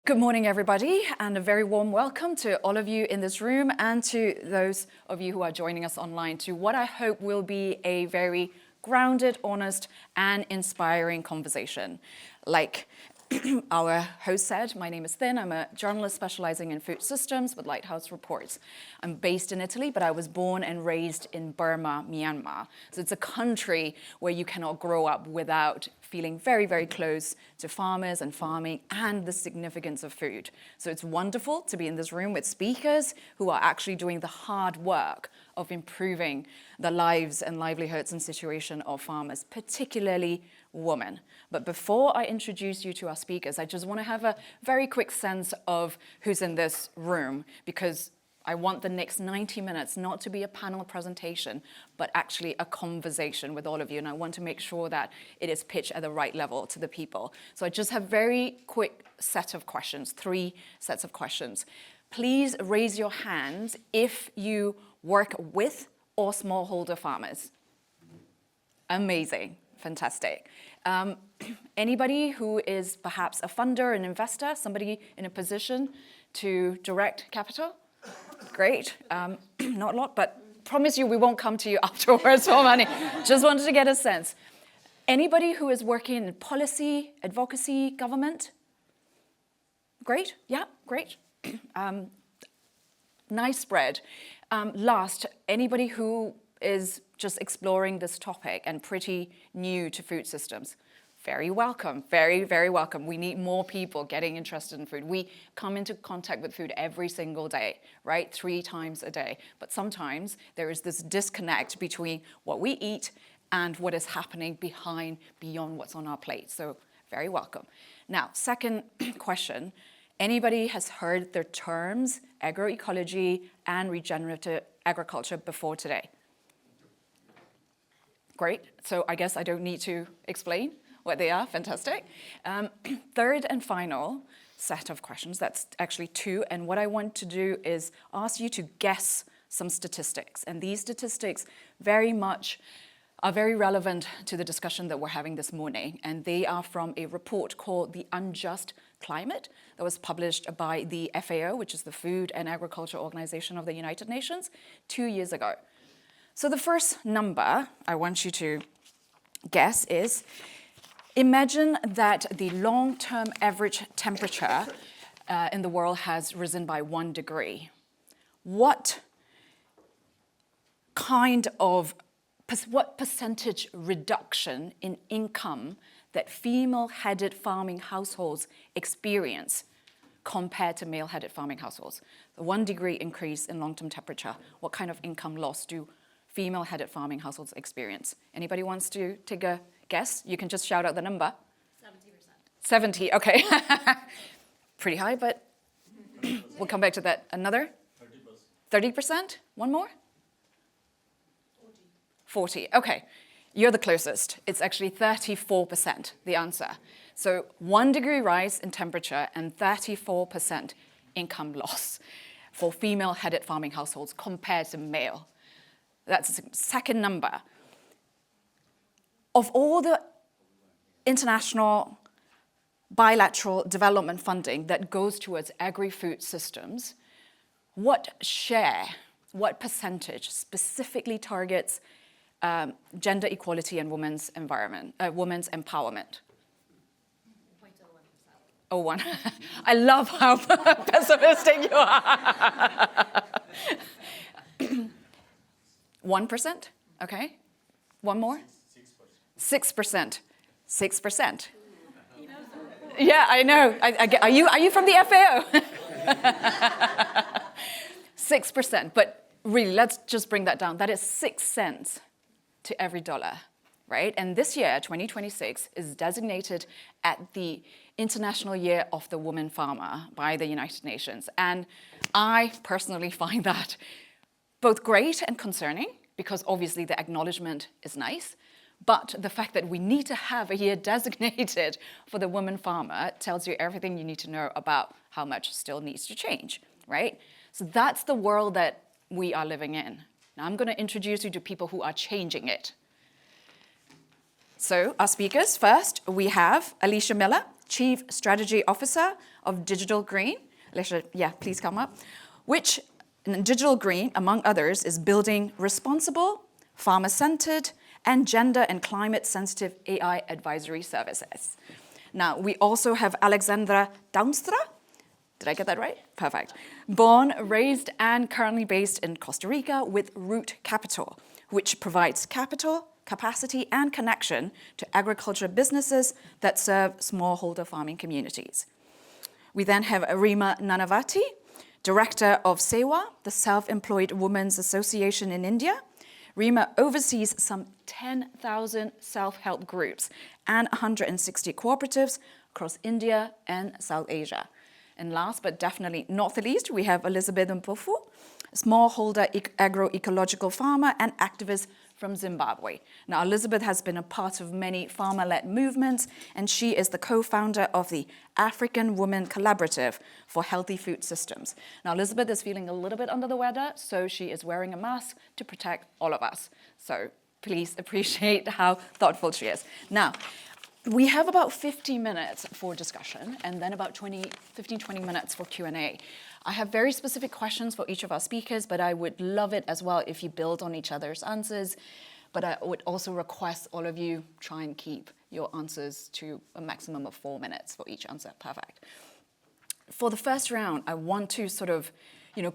Good morning, everybody, and a very warm welcome to all of you in this room and to those of you who are joining us online to what I hope will be a very grounded, honest, and inspiring conversation. Like our host said, my name is Thin. I'm a journalist specializing in food systems with Lighthouse Reports. I'm based in Italy, but I was born and raised in Burma, Myanmar. So it's a country where you cannot grow up without feeling very, very close to farmers and farming and the significance of food. So it's wonderful to be in this room with speakers who are actually doing the hard work of improving the lives and livelihoods and situation of farmers, particularly women. But before I introduce you to our speakers, I just want to have a very quick sense of who's in this room, because I want the next 90 minutes not to be a panel presentation, but actually a conversation with all of you. And I want to make sure that it is pitched at the right level to the people. So I just have very quick set of questions, 3 sets of questions. Please raise your hands if you work with or smallholder farmers. Amazing, fantastic. Anybody who is perhaps a funder, an investor, somebody in a position to direct capital? Great, not a lot, but promise you we won't come to you afterwards for money. Just wanted to get a sense. Anybody who is working in policy, advocacy, government? Great, yeah, great. Nice spread. Last, anybody who is just exploring this topic and pretty new to food systems? Very welcome, very, very welcome. We need more people getting interested in food. We come into contact with food every single day, right? 3 times a day. But sometimes there is this disconnect between what we eat and what is happening beyond what's on our plate. So very welcome. Now, second question. Anybody has heard the terms agroecology and regenerative agriculture before today? Great, so I guess I don't need to explain what they are. Fantastic. Third and final set of questions, that's actually 2, and what I want to do is ask you to guess some statistics, and these statistics are very relevant to the discussion that we're having this morning, and they are from a report called The Unjust Climate that was published by the FAO, which is the Food and Agriculture Organization of the United Nations, 2 years ago. So the first number I want you to guess is, imagine that the long-term average temperature in the world has risen by 1 degree. What percentage reduction in income that female-headed farming households experience compared to male-headed farming households? The 1 degree increase in long-term temperature, what kind of income loss do female-headed farming households experience? Anybody wants to take a guess? You can just shout out the number. 70%. 70, okay. Pretty high, but we'll come back to that. Another? 30%. 30%? One more? 40, okay. You're the closest. It's actually 34%, the answer. So 1 degree rise in temperature and 34% income loss for female-headed farming households compared to male. That's the second number. Of all the international bilateral development funding that goes towards agri-food systems, what percentage specifically targets gender equality and women's empowerment? 0.01%. 01. I love how pessimistic you are. 1%? Okay. One more? 6%. 6%. Yeah, I know. Are you from the FAO? 6%. But really, let's just bring that down. That is 6 cents to every dollar, right? And this year, 2026, is designated at the International Year of the Woman Farmer by the United Nations. And I personally find that both great and concerning, because obviously the acknowledgement is nice, but the fact that we need to have a year designated for the woman farmer tells you everything you need to know about how much still needs to change, right? So that's the world that we are living in. Now I'm going to introduce you to people who are changing it. So our speakers, first we have Alesha Miller. Chief Strategy Officer of Digital Green. Alesha, yeah, please come up. Which Digital Green, among others, is building responsible, farmer-centered, and gender and climate-sensitive AI advisory services. Now, we also have Alexandra Tuinstra. Did I get that right? Perfect. Born, raised, and currently based in Costa Rica with Root Capital, which provides capital, capacity, and connection to agriculture businesses that serve smallholder farming communities. We then have Reema Nanavaty, Director of SEWA, the Self-Employed Women's Association in India. Reema oversees some 10,000 self-help groups and 160 cooperatives across India and South Asia. And last but definitely not the least, we have Elizabeth Mpofu, smallholder agroecological farmer and activist from Zimbabwe. Now, Elizabeth has been a part of many farmer-led movements, and she is the co-founder of the African Women Collaborative for Healthy Food Systems. Now, Elizabeth is feeling a little bit under the weather, so she is wearing a mask to protect all of us. So please appreciate how thoughtful she is. Now, we have about 50 minutes for discussion and then about 15-20 minutes for Q&A. I have very specific questions for each of our speakers, but I would love it as well if you build on each other's answers. But I would also request all of you try and keep your answers to a maximum of 4 minutes for each answer. Perfect. For the first round, I want to sort of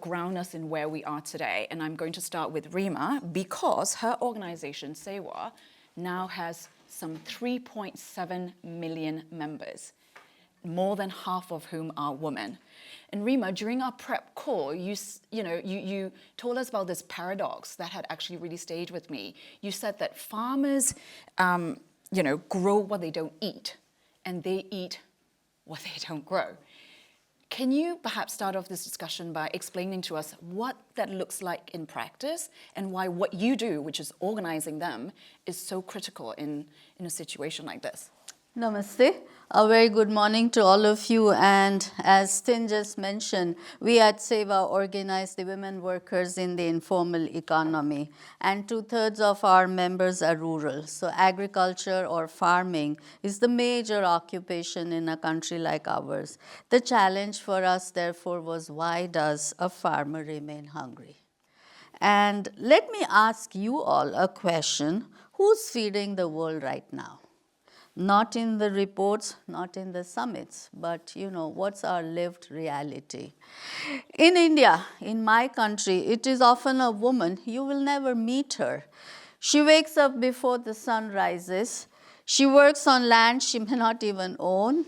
ground us in where we are today. And I'm going to start with Reema because her organization, SEWA, now has some 3.7 million members, more than half of whom are women. And Reema, during our prep call, you told us about this paradox that had actually really stayed with me. You said that farmers, grow what they don't eat, and they eat what they don't grow. Can you perhaps start off this discussion by explaining to us what that looks like in practice and why what you do, which is organizing them, is so critical in a situation like this? Namaste. A very good morning to all of you. And as Tin just mentioned, we at SEWA organize the women workers in the informal economy. And 2/3 of our members are rural. So agriculture or farming is the major occupation in a country like ours. The challenge for us, therefore, was why does a farmer remain hungry? And let me ask you all a question. Who's feeding the world right now? Not in the reports, not in the summits, but what's our lived reality? In India, in my country, it is often a woman. You will never meet her. She wakes up before the sun rises. She works on land she may not even own.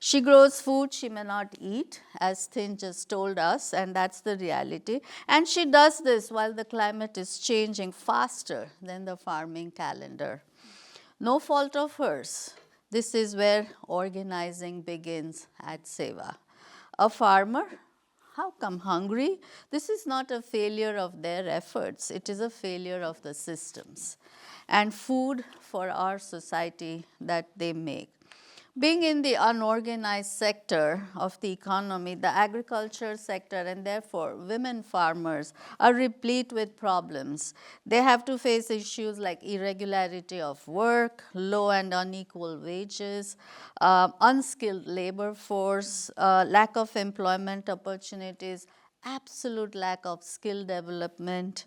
She grows food she may not eat, as Tin just told us, and that's the reality. And she does this while the climate is changing faster than the farming calendar. No fault of hers. This is where organizing begins at SEWA. A farmer, how come hungry? This is not a failure of their efforts. It is a failure of the systems and food for our society that they make. Being in the unorganized sector of the economy, the agriculture sector, and therefore women farmers are replete with problems. They have to face issues like irregularity of work, low and unequal wages, unskilled labor force, lack of employment opportunities, absolute lack of skill development,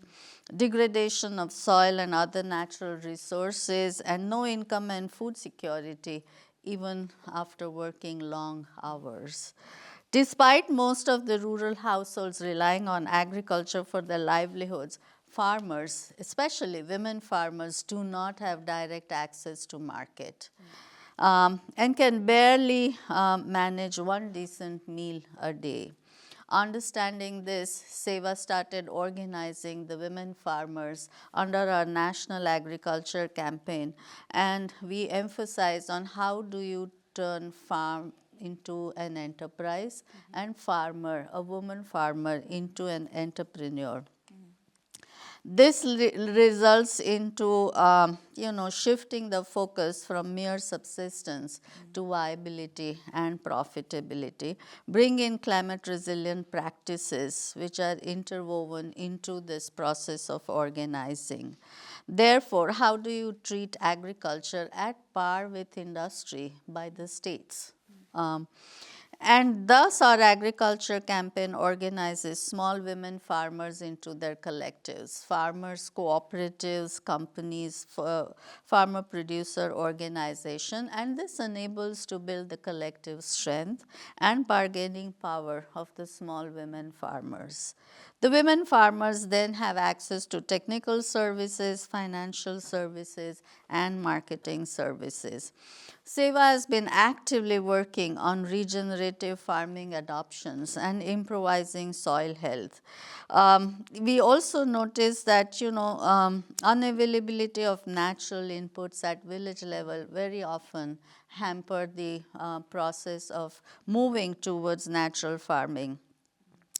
degradation of soil and other natural resources, and no income and food security, even after working long hours. Despite most of the rural households relying on agriculture for their livelihoods, farmers, especially women farmers, do not have direct access to market and can barely manage one decent meal a day. Understanding this, SEWA started organizing the women farmers under our national agriculture campaign, and we emphasize on how do you turn farm into an enterprise and farmer, a woman farmer, into an entrepreneur. This results into, shifting the focus from mere subsistence to viability and profitability, bring in climate resilient practices which are interwoven into this process of organizing. Therefore, how do you treat agriculture at par with industry by the states? And thus, our agriculture campaign organizes small women farmers into their collectives, farmers, cooperatives, companies, farmer producer organization, and this enables to build the collective strength and bargaining power of the small women farmers. The women farmers then have access to technical services, financial services, and marketing services. SEVA has been actively working on regenerative farming adoptions and improvising soil health. We also noticed that, unavailability of natural inputs at village level very often hamper the process of moving towards natural farming.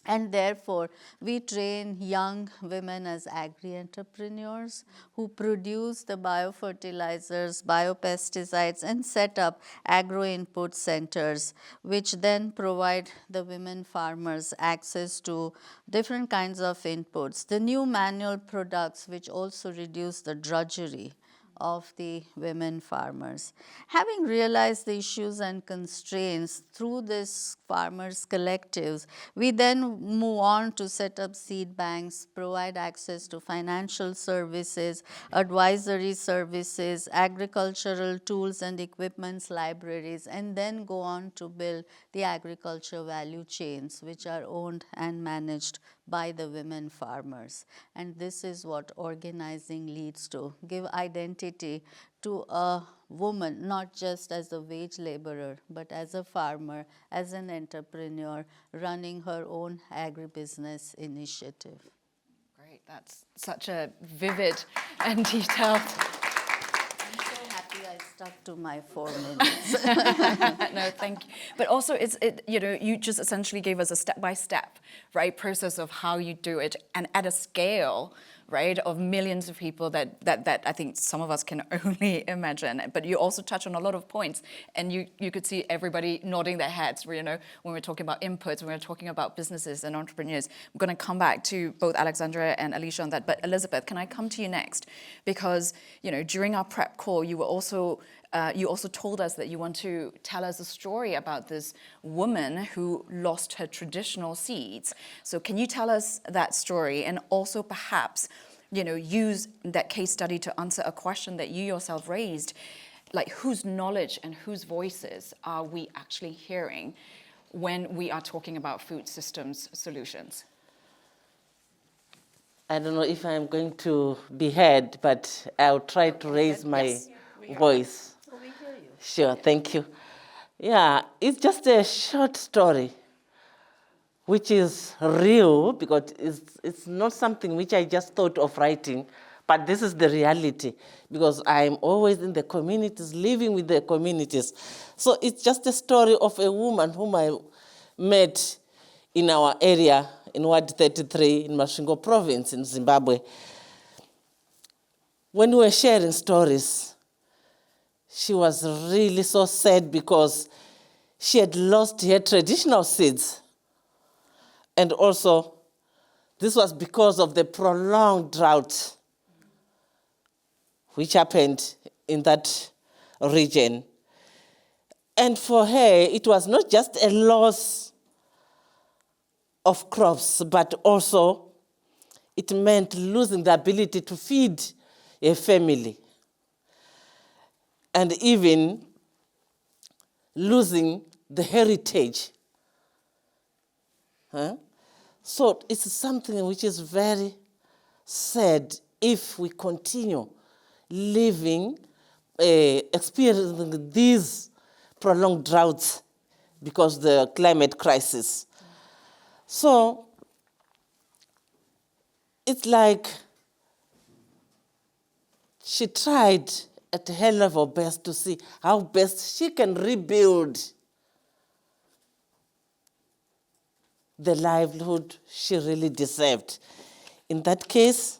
And therefore, we train young women as agri-entrepreneurs who produce the biofertilizers, biopesticides, and set up agro-input centers, which then provide the women farmers access to different kinds of inputs. The new manual products, which also reduce the drudgery of the women farmers. Having realized the issues and constraints through this farmers collectives, we then move on to set up seed banks, provide access to financial services, advisory services, agricultural tools and equipments libraries, and then go on to build the agriculture value chains, which are owned and managed by the women farmers. And this is what organizing leads to, give identity to a woman, not just as a wage laborer, but as a farmer, as an entrepreneur, running her own agribusiness initiative. Great, that's such a vivid and detailed. I stuck to my 4 minutes. No, thank you. But also, you just essentially gave us a step-by-step, right, process of how you do it, and at a scale, right, of millions of people that I think some of us can only imagine. But you also touch on a lot of points, and you could see everybody nodding their heads, when we're talking about inputs, when we're talking about businesses and entrepreneurs. I'm going to come back to both Alexandra and Alesha on that. But Elizabeth, can I come to you next? Because, during our prep call, you also told us that you want to tell us a story about this woman who lost her traditional seeds. So can you tell us that story, and also perhaps, use that case study to answer a question that you yourself raised, like whose knowledge and whose voices are we actually hearing when we are talking about food systems solutions? I don't know if I'm going to be heard, but I'll try to raise my voice. So we hear you. Sure, thank you. Yeah, it's just a short story, which is real, because it's not something which I just thought of writing, but this is the reality, because I'm always in the communities, living with the communities. So it's just a story of a woman whom I met in our area in Ward 33 in Masvingo province in Zimbabwe. When we were sharing stories, she was really so sad because she had lost her traditional seeds. And also, this was because of the prolonged drought which happened in that region. And for her, it was not just a loss of crops, but also it meant losing the ability to feed a family, and even losing the heritage. So it's something which is very sad if we continue living, experiencing these prolonged droughts because of the climate crisis. So it's like she tried at her level best to see how best she can rebuild the livelihood she really deserved. In that case,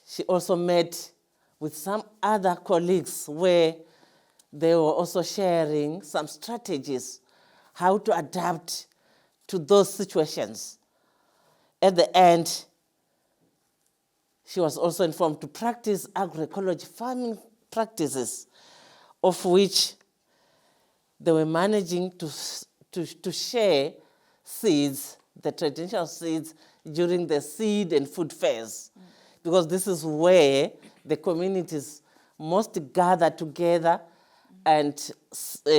she also met with some other colleagues where they were also sharing some strategies how to adapt to those situations. At the end, she was also informed to practice agroecology farming practices, of which they were managing to share seeds, the traditional seeds, during the seed and food fairs, because this is where the communities most gather together and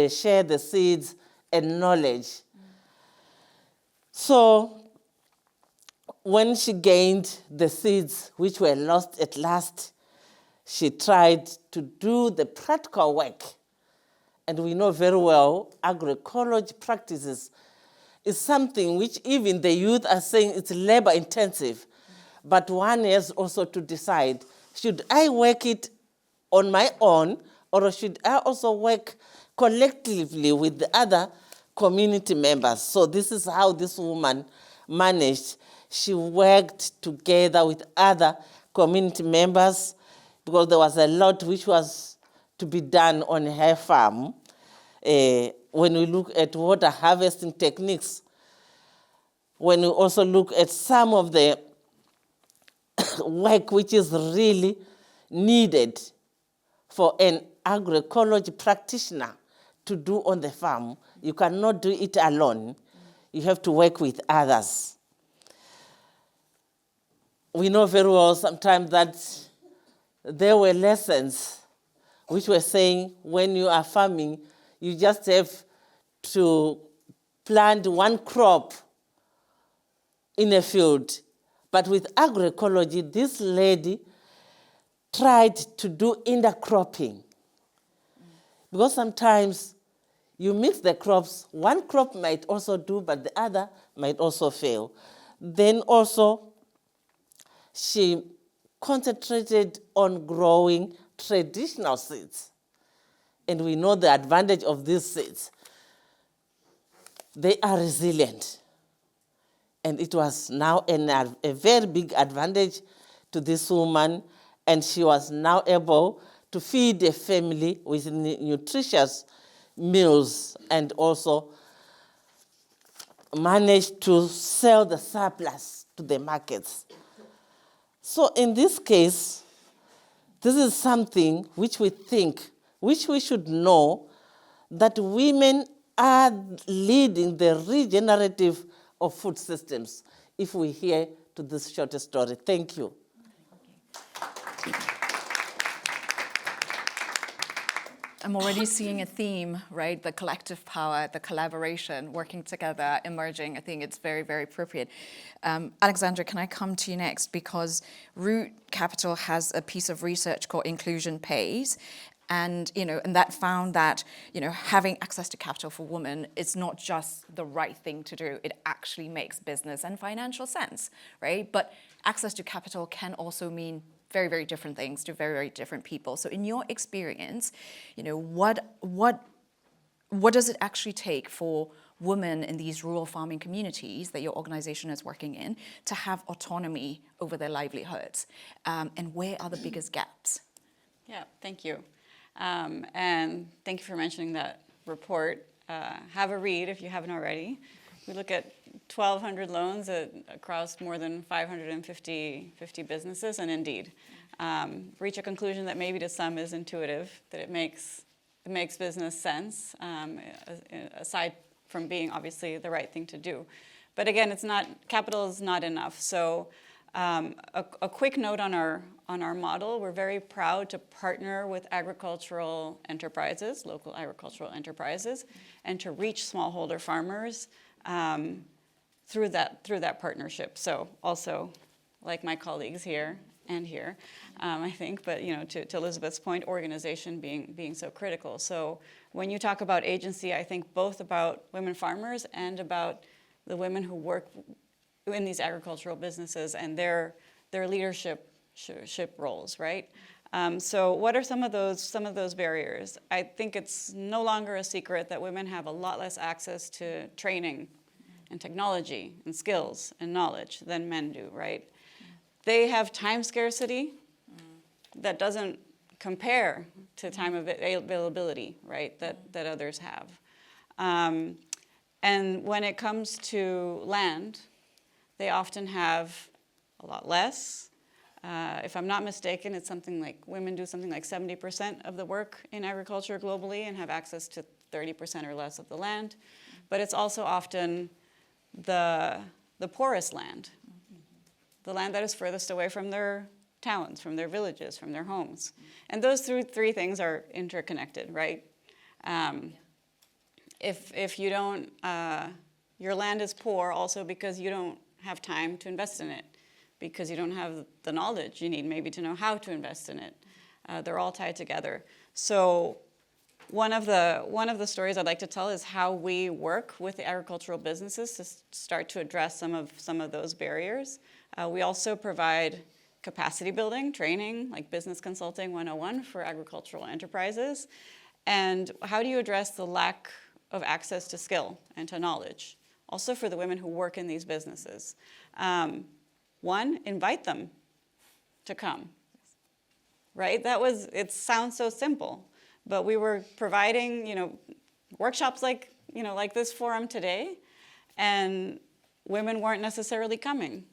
share the seeds and knowledge. So when she gained the seeds which were lost at last, she tried to do the practical work. And we know very well agroecology practices is something which even the youth are saying it's labor intensive. But one has also to decide, should I work it on my own, or should I also work collectively with the other community members? So this is how this woman managed. She worked together with other community members because there was a lot which was to be done on her farm. When we look at water harvesting techniques, when we also look at some of the work which is really needed for an agroecology practitioner to do on the farm, you cannot do it alone. You have to work with others. We know very well sometimes that there were lessons which were saying when you are farming, you just have to plant one crop in a field. But with agroecology, this lady tried to do intercropping. Because sometimes you mix the crops, one crop might also do, but the other might also fail. Then also, she concentrated on growing traditional seeds. And we know the advantage of these seeds. They are resilient. And it was now a very big advantage to this woman, and she was now able to feed a family with nutritious meals and also managed to sell the surplus to the markets. So in this case, this is something which we think, which we should know, that women are leading the regenerative of food systems, if we hear to this short story. Thank you. I'm already seeing a theme, right? The collective power, the collaboration, working together, emerging. I think it's very, very appropriate. Alexandra, can I come to you next? Because Root Capital has a piece of research called Inclusion Pays. And that found that, having access to capital for women is not just the right thing to do. It actually makes business and financial sense, right? But access to capital can also mean very, very different things to very, very different people. So in your experience, what does it actually take for women in these rural farming communities that your organization is working in to have autonomy over their livelihoods? And where are the biggest gaps? Yeah, thank you. And thank you for mentioning that report. Have a read if you haven't already. We look at 1,200 loans across more than 550 businesses, and indeed, reach a conclusion that maybe to some is intuitive, that it makes business sense, aside from being obviously the right thing to do. But again, capital is not enough. So a quick note on our model: we're very proud to partner with agricultural enterprises, local agricultural enterprises, and to reach smallholder farmers through that partnership. So also, like my colleagues here and here, I think, but to Elizabeth's point, organization being so critical. So when you talk about agency, I think both about women farmers and about the women who work in these agricultural businesses and their leadership roles, right? So what are some of those barriers? I think it's no longer a secret that women have a lot less access to training and technology and skills and knowledge than men do, right? They have time scarcity that doesn't compare to time availability, right, that others have. And when it comes to land, they often have a lot less. If I'm not mistaken, women do something like 70% of the work in agriculture globally and have access to 30% or less of the land, but it's also often the poorest land, the land that is furthest away from their towns, from their villages, from their homes. And those three things are interconnected, right? If you don't, your land is poor also because you don't have time to invest in it, because you don't have the knowledge you need maybe to know how to invest in it. They're all tied together. So one of the stories I'd like to tell is how we work with the agricultural businesses to start to address some of those barriers. We also provide capacity building, training, like Business Consulting 101 for agricultural enterprises. And how do you address the lack of access to skill and to knowledge, also for the women who work in these businesses? One, invite them to come, right? It sounds so simple, but we were providing, workshops like this forum today, and women weren't necessarily coming.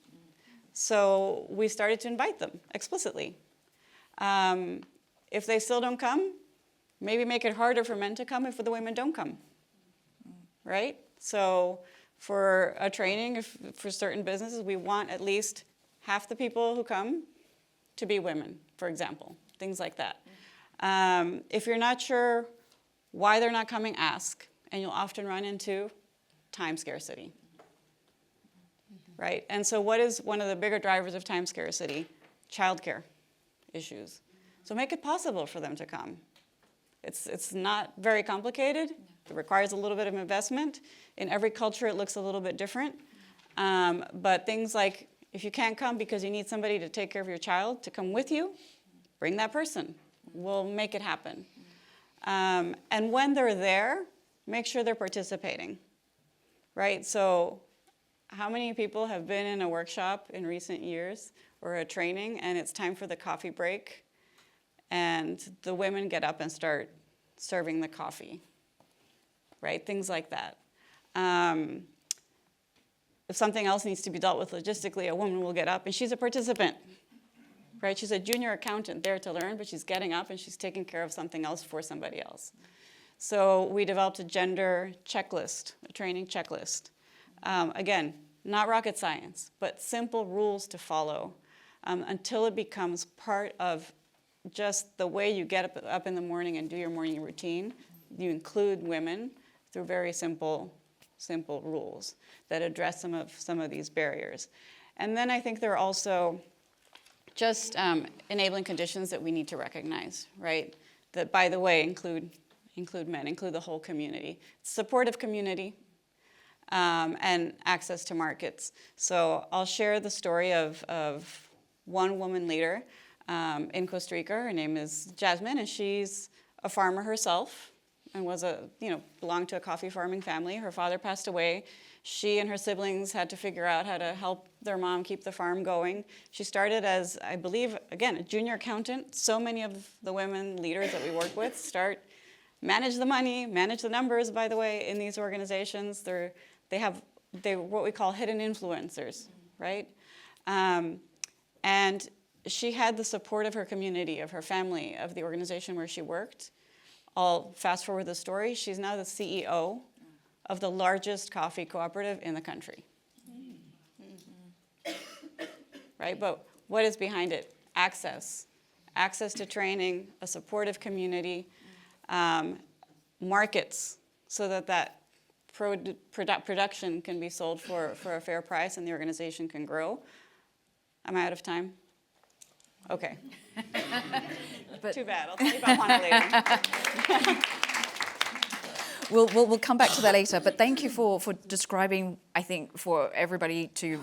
So we started to invite them explicitly. If they still don't come, maybe make it harder for men to come if the women don't come, right? So for a training, for certain businesses, we want at least half the people who come to be women, for example, things like that. If you're not sure why they're not coming, ask, and you'll often run into time scarcity, right? And so what is one of the bigger drivers of time scarcity? Childcare issues. So make it possible for them to come. It's not very complicated. It requires a little bit of investment. In every culture, it looks a little bit different. But things like, if you can't come because you need somebody to take care of your child to come with you, bring that person. We'll make it happen. And when they're there, make sure they're participating, right? So how many people have been in a workshop in recent years or a training, and it's time for the coffee break, and the women get up and start serving the coffee, right? Things like that. If something else needs to be dealt with logistically, a woman will get up, and she's a participant, right? She's a junior accountant there to learn, but she's getting up and she's taking care of something else for somebody else. So we developed a gender checklist, a training checklist. Again, not rocket science, but simple rules to follow until it becomes part of just the way you get up in the morning and do your morning routine. You include women through very simple rules that address some of these barriers. And then I think there are also just enabling conditions that we need to recognize, right? That, by the way, include men, include the whole community. Supportive community, and access to markets. So I'll share the story of one woman leader in Costa Rica. Her name is Jasmine, and she's a farmer herself and belonged to a coffee farming family. Her father passed away. She and her siblings had to figure out how to help their mom keep the farm going. She started as, I believe, again, a junior accountant. So many of the women leaders that we work with manage the money, manage the numbers, by the way, in these organizations. They're what we call hidden influencers, right? And she had the support of her community, of her family, of the organization where she worked. I'll fast forward the story. She's now the CEO of the largest coffee cooperative in the country. Right, but what is behind it? Access to training, a supportive community, markets, so that production can be sold for a fair price and the organization can grow. Am I out of time? Okay. Too bad. I'll tell you about Juana later. We'll come back to that later, but thank you for describing, I think, for everybody to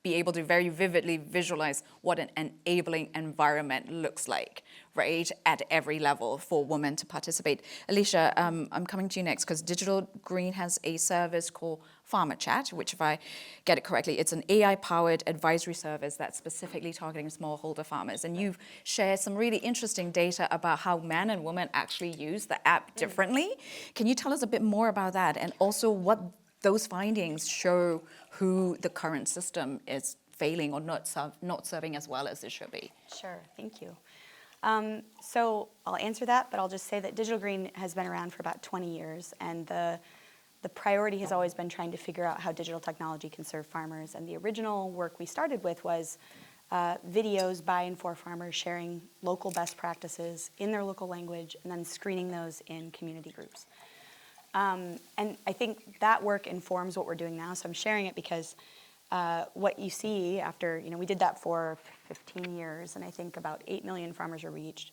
be able to very vividly visualize what an enabling environment looks like, right, at every level for women to participate. Alesha, I'm coming to you next because Digital Green has a service called Farmer Chat, which, if I get it correctly, it's an AI-powered advisory service that's specifically targeting smallholder farmers. And you've shared some really interesting data about how men and women actually use the app differently. Can you tell us a bit more about that, and also what those findings show who the current system is failing or not serving as well as it should be? Sure, thank you. So I'll answer that, but I'll just say that digital green has been around for about 20 years, and the priority has always been trying to figure out how digital technology can serve farmers. And the original work we started with was videos by and for farmers sharing local best practices in their local language, and then screening those in community groups. And I think that work informs what we're doing now. So I'm sharing it because what you see after, we did that for 15 years, and I think about 8 million farmers are reached.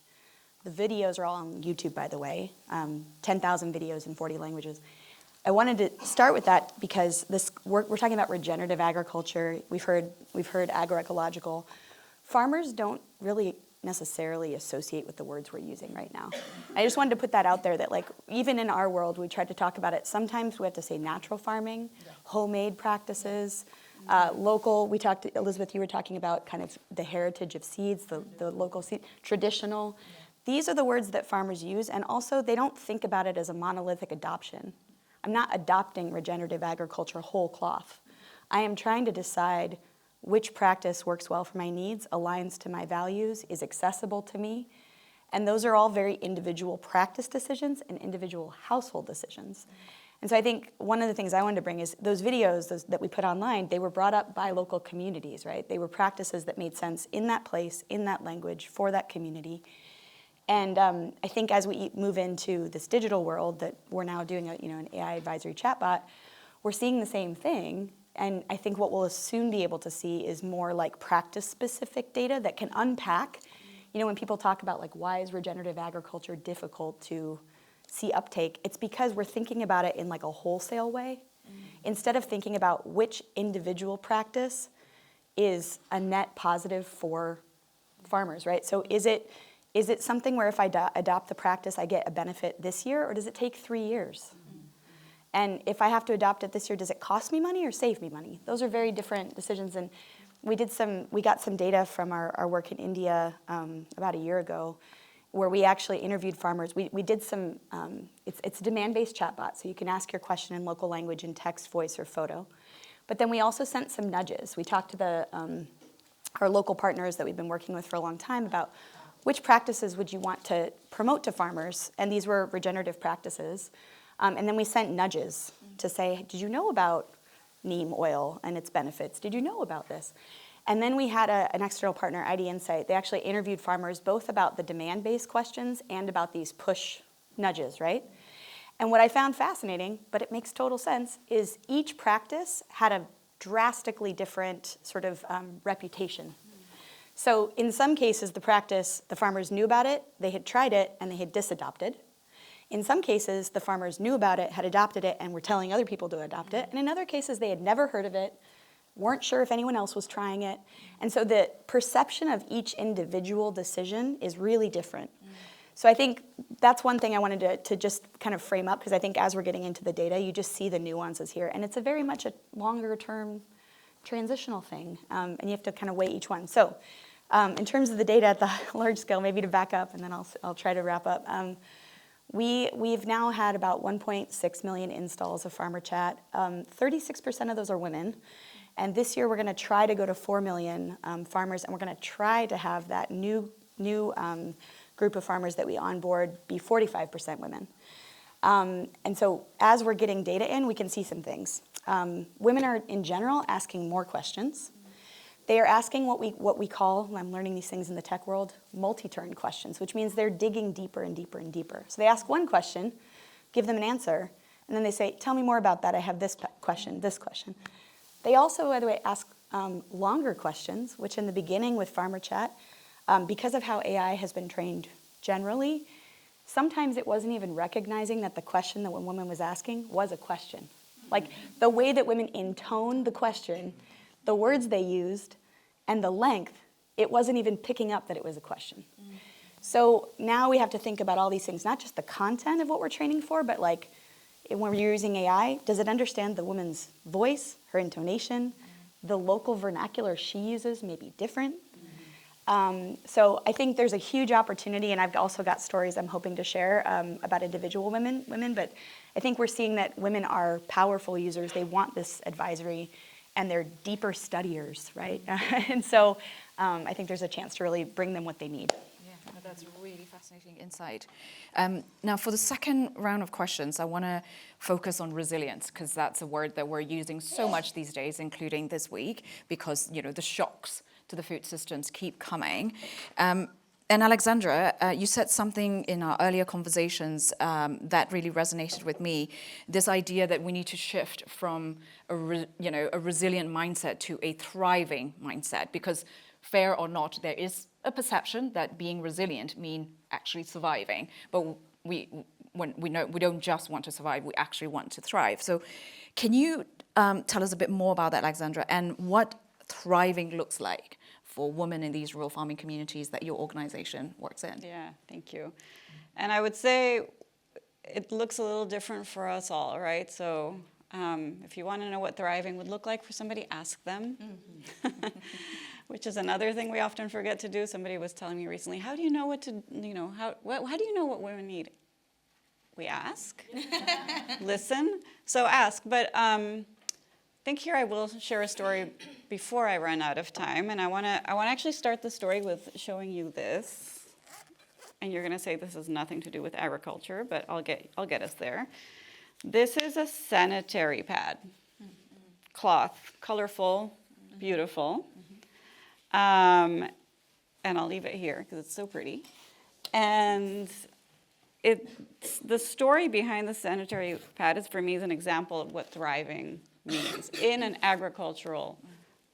The videos are all on YouTube, by the way, 10,000 videos in 40 languages. I wanted to start with that because this work, we're talking about regenerative agriculture. We've heard agroecological. Farmers don't really necessarily associate with the words we're using right now. I just wanted to put that out there that, like, even in our world, we tried to talk about it. Sometimes we have to say natural farming, homemade practices, local. We talked, Elizabeth, you were talking about kind of the heritage of seeds, the local seed, traditional. These are the words that farmers use, and also they don't think about it as a monolithic adoption. I'm not adopting regenerative agriculture whole cloth. I am trying to decide which practice works well for my needs, aligns to my values, is accessible to me. And those are all very individual practice decisions and individual household decisions. And so I think one of the things I wanted to bring is those videos that we put online, they were brought up by local communities, right? They were practices that made sense in that place, in that language, for that community. And I think as we move into this digital world that we're now doing an AI advisory chatbot, we're seeing the same thing. And I think what we'll soon be able to see is more like practice-specific data that can unpack. When people talk about, like, why is regenerative agriculture difficult to see uptake, it's because we're thinking about it in like a wholesale way, instead of thinking about which individual practice is a net positive for farmers, right? So is it something where if I adopt the practice, I get a benefit this year, or does it take 3 years? And if I have to adopt it this year, does it cost me money or save me money? Those are very different decisions. And we got some data from our work in India about a year ago, where we actually interviewed farmers. We did some, it's a demand-based chatbot, so you can ask your question in local language in text, voice, or photo. But then we also sent some nudges. We talked to our local partners that we've been working with for a long time about which practices would you want to promote to farmers, and these were regenerative practices. And then we sent nudges to say, did you know about neem oil and its benefits? Did you know about this? And then we had an external partner, ID Insight. They actually interviewed farmers both about the demand-based questions and about these push nudges, right? And what I found fascinating, but it makes total sense, is each practice had a drastically different sort of reputation. So in some cases, the farmers knew about it, they had tried it, and they had disadopted. In some cases, the farmers knew about it, had adopted it, and were telling other people to adopt it. And in other cases, they had never heard of it, weren't sure if anyone else was trying it. And so the perception of each individual decision is really different. So I think that's one thing I wanted to just kind of frame up, because I think as we're getting into the data, you just see the nuances here. And it's a very much a longer term transitional thing, and you have to kind of weigh each one. So in terms of the data at the large scale, maybe to back up, and then I'll try to wrap up. We've now had about 1.6 million installs of Farmer Chat. 36% of those are women. And this year we're going to try to go to 4 million farmers, and we're going to try to have that new group of farmers that we onboard be 45% women. And so as we're getting data in, we can see some things. Women are, in general, asking more questions. They are asking what we call, I'm learning these things in the tech world, multi-turn questions, which means they're digging deeper and deeper and deeper. So they ask one question, give them an answer, and then they say, tell me more about that. I have this question, this question. They also, by the way, ask longer questions, which in the beginning with Farmer Chat, because of how AI has been trained generally, sometimes it wasn't even recognizing that the question that one woman was asking was a question. Like the way that women intoned the question, the words they used, and the length, it wasn't even picking up that it was a question. So now we have to think about all these things, not just the content of what we're training for, but like when we're using AI, does it understand the woman's voice, her intonation, the local vernacular she uses may be different. So I think there's a huge opportunity, and I've also got stories I'm hoping to share about individual women, but I think we're seeing that women are powerful users. They want this advisory, and they're deeper studiers, right? And so I think there's a chance to really bring them what they need. Yeah, that's Fascinating insight. Now, for the second round of questions, I want to focus on resilience, because that's a word that we're using so much these days, including this week, because the shocks to the food systems keep coming. And Alexandra, you said something in our earlier conversations that really resonated with me. This idea that we need to shift from a resilient mindset to a thriving mindset, because fair or not, there is a perception that being resilient means actually surviving. But we don't just want to survive; we actually want to thrive. So, can you tell us a bit more about that, Alexandra, and what thriving looks like for women in these rural farming communities that your organization works in? Yeah, thank you. And I would say it looks a little different for us all, right? So if you want to know what thriving would look like for somebody, ask them, which is another thing we often forget to do. Somebody was telling me recently, how do you know how do you know what women need? We ask, listen, so ask. But I think here I will share a story before I run out of time, and I want to actually start the story with showing you this. And you're going to say this has nothing to do with agriculture, but I'll get us there. This is a sanitary pad, cloth, colorful, beautiful, and I'll leave it here because it's so pretty. And the story behind the sanitary pad is, for me, is an example of what thriving means in an agricultural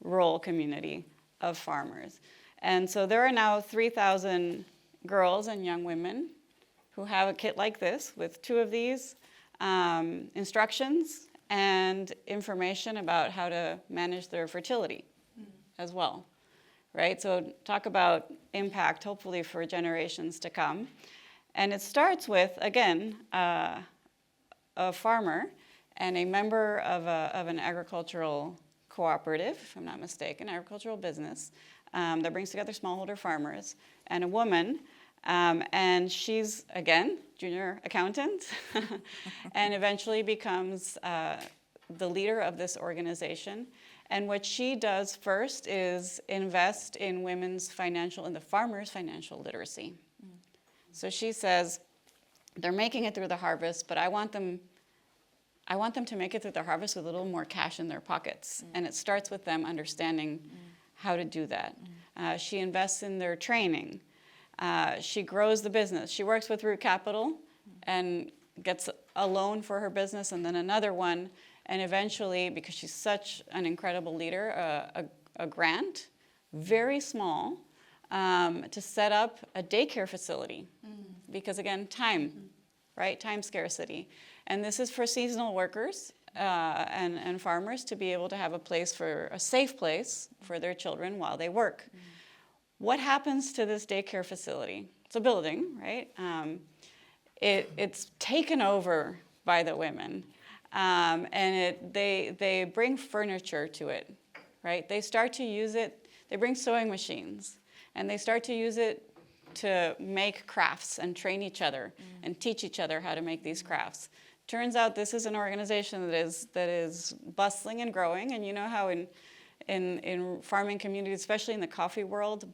rural community of farmers. And so there are now 3,000 girls and young women who have a kit like this with 2 of these instructions and information about how to manage their fertility as well, right? So talk about impact, hopefully for generations to come. And it starts with, again, a farmer and a member of an agricultural cooperative, if I'm not mistaken, agricultural business, that brings together smallholder farmers, and a woman, and she's, again, junior accountant, and eventually becomes the leader of this organization. And what she does first is invest in the farmers' financial literacy. So she says, they're making it through the harvest, but I want them to make it through the harvest with a little more cash in their pockets. And it starts with them understanding how to do that. She invests in their training. She grows the business. She works with Root Capital and gets a loan for her business and then another one. And eventually, because she's such an incredible leader, a grant, very small, to set up a daycare facility. Because again, time, right? Time scarcity. And this is for seasonal workers and farmers to be able to have a safe place for their children while they work. What happens to this daycare facility? It's a building, right? It's taken over by the women. And they bring furniture to it, right? They start to use it, they bring sewing machines, and they start to use it to make crafts and train each other and teach each other how to make these crafts. Turns out this is an organization that is bustling and growing, and you know how in farming communities, especially in the coffee world,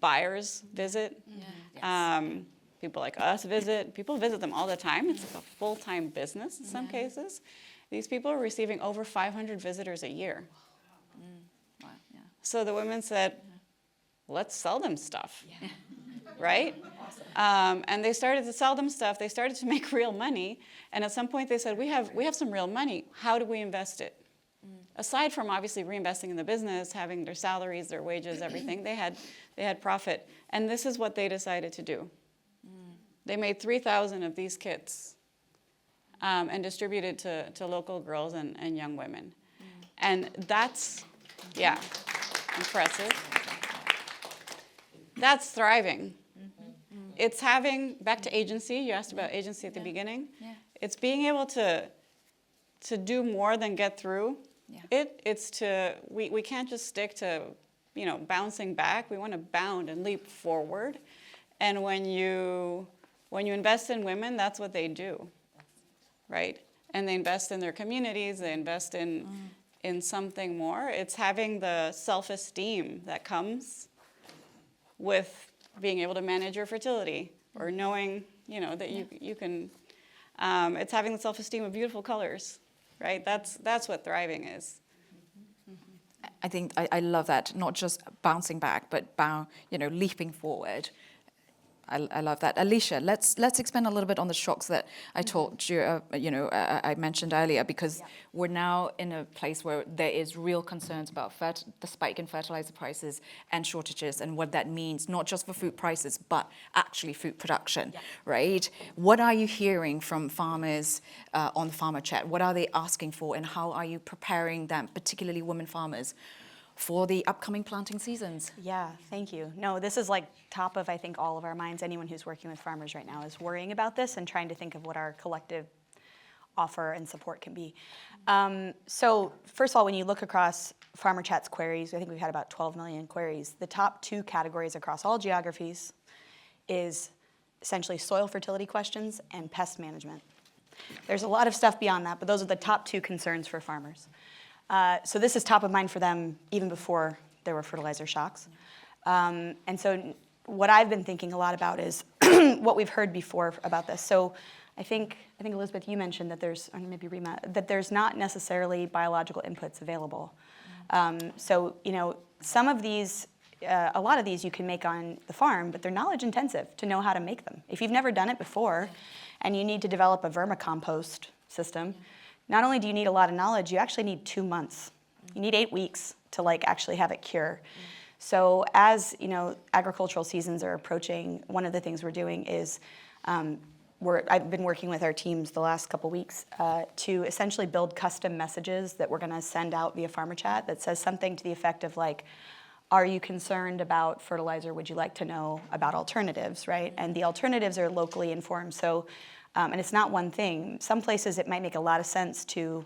buyers visit. People like us visit. People visit them all the time. It's like a full-time business in some cases. These people are receiving over 500 visitors a year. Wow, yeah. So the women said, let's sell them stuff, right? And they started to sell them stuff. They started to make real money. And at some point they said, we have some real money. How do we invest it? Aside from obviously reinvesting in the business, having their salaries, their wages, everything, they had profit. And this is what they decided to do. They made 3,000 of these kits and distributed to local girls and young women. And that's, impressive. That's thriving. It's having, back to agency, you asked about agency at the beginning. It's being able to do more than get through. We can't just stick to, bouncing back. We want to bound and leap forward. And when you invest in women, that's what they do, right? And they invest in their communities. They invest in something more. It's having the self-esteem that comes with being able to manage your fertility, or knowing, that you can, it's having the self-esteem of beautiful colors, right? That's what thriving is. I think I love that, not just bouncing back, but leaping forward. I love that. Alesha, let's expand a little bit on the shocks that I told you, I mentioned earlier, because we're now in a place where there is real concerns about the spike in fertilizer prices and shortages, and what that means, not just for food prices, but actually food production, right? What are you hearing from farmers on the farmer chat? What are they asking for, and how are you preparing them, particularly women farmers, for the upcoming planting seasons? Yeah, thank you. No, this is like top of, I think, all of our minds. Anyone who's working with farmers right now is worrying about this and trying to think of what our collective offer and support can be. So first of all, when you look across Farmer Chat's queries, I think we've had about 12 million queries. The top 2 categories across all geographies is essentially soil fertility questions and pest management. There's a lot of stuff beyond that, but those are the top 2 concerns for farmers. So this is top of mind for them even before there were fertilizer shocks. And so what I've been thinking a lot about is what we've heard before about this. So I think Elizabeth, you mentioned that there's, or maybe Reema, that there's not necessarily biological inputs available. So some of these, a lot of these you can make on the farm, but they're knowledge intensive to know how to make them. If you've never done it before and you need to develop a vermicompost system, not only do you need a lot of knowledge, you actually need 2 months. You need 8 weeks to actually have it cure. So as agricultural seasons are approaching, one of the things we're doing is I've been working with our teams the last couple weeks to essentially build custom messages that we're going to send out via Farmer Chat that says something to the effect of are you concerned about fertilizer? Would you like to know about alternatives, right? And the alternatives are locally informed. So. And it's not one thing. Some places it might make a lot of sense to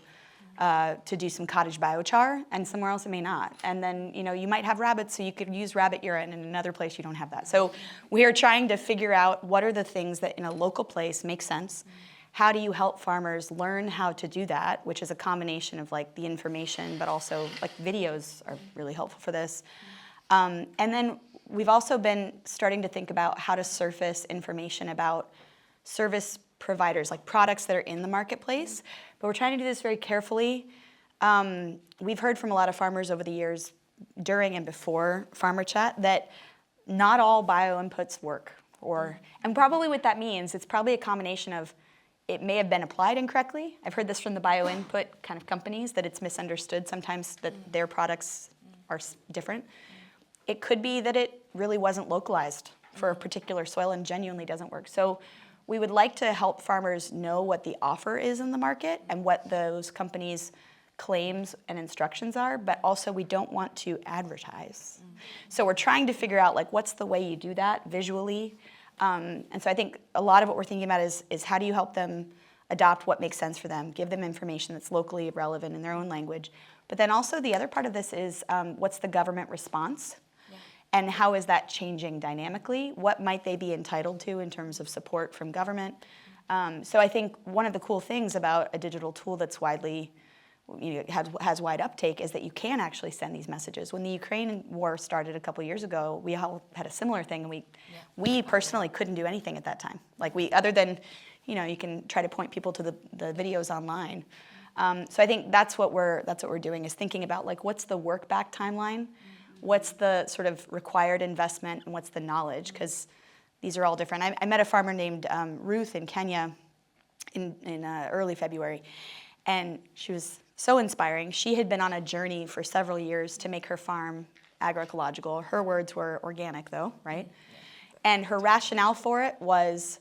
do some cottage biochar, and somewhere else it may not. And then you might have rabbits, so you could use rabbit urine, and in another place you don't have that. So we are trying to figure out what are the things that in a local place make sense. How do you help farmers learn how to do that, which is a combination of the information, but also videos are really helpful for this. And then we've also been starting to think about how to surface information about service providers, products that are in the marketplace, but we're trying to do this very carefully. We've heard from a lot of farmers over the years, during and before Farmer Chat, that not all bio inputs work. And probably what that means, it's probably a combination of it may have been applied incorrectly. I've heard this from the bio input kind of companies, that it's misunderstood sometimes that their products are different. It could be that it really wasn't localized for a particular soil and genuinely doesn't work. So we would like to help farmers know what the offer is in the market and what those companies' claims and instructions are, but also we don't want to advertise. So we're trying to figure out what's the way you do that visually. And so I think a lot of what we're thinking about is how do you help them adopt what makes sense for them, give them information that's locally relevant in their own language. But then also the other part of this is what's the government response? And how is that changing dynamically? What might they be entitled to in terms of support from government? So I think one of the cool things about a digital tool that's widely, has wide uptake is that you can actually send these messages. When the Ukraine war started a couple years ago, we all had a similar thing, and we personally couldn't do anything at that time. Other than, you can try to point people to the videos online. So I think that's what we're doing, is thinking about what's the work back timeline. What's the sort of required investment, and what's the knowledge? Because these are all different. I met a farmer named Ruth in Kenya in early February, and she was so inspiring. She had been on a journey for several years to make her farm agroecological. Her words were organic, though, right? And her rationale for it was,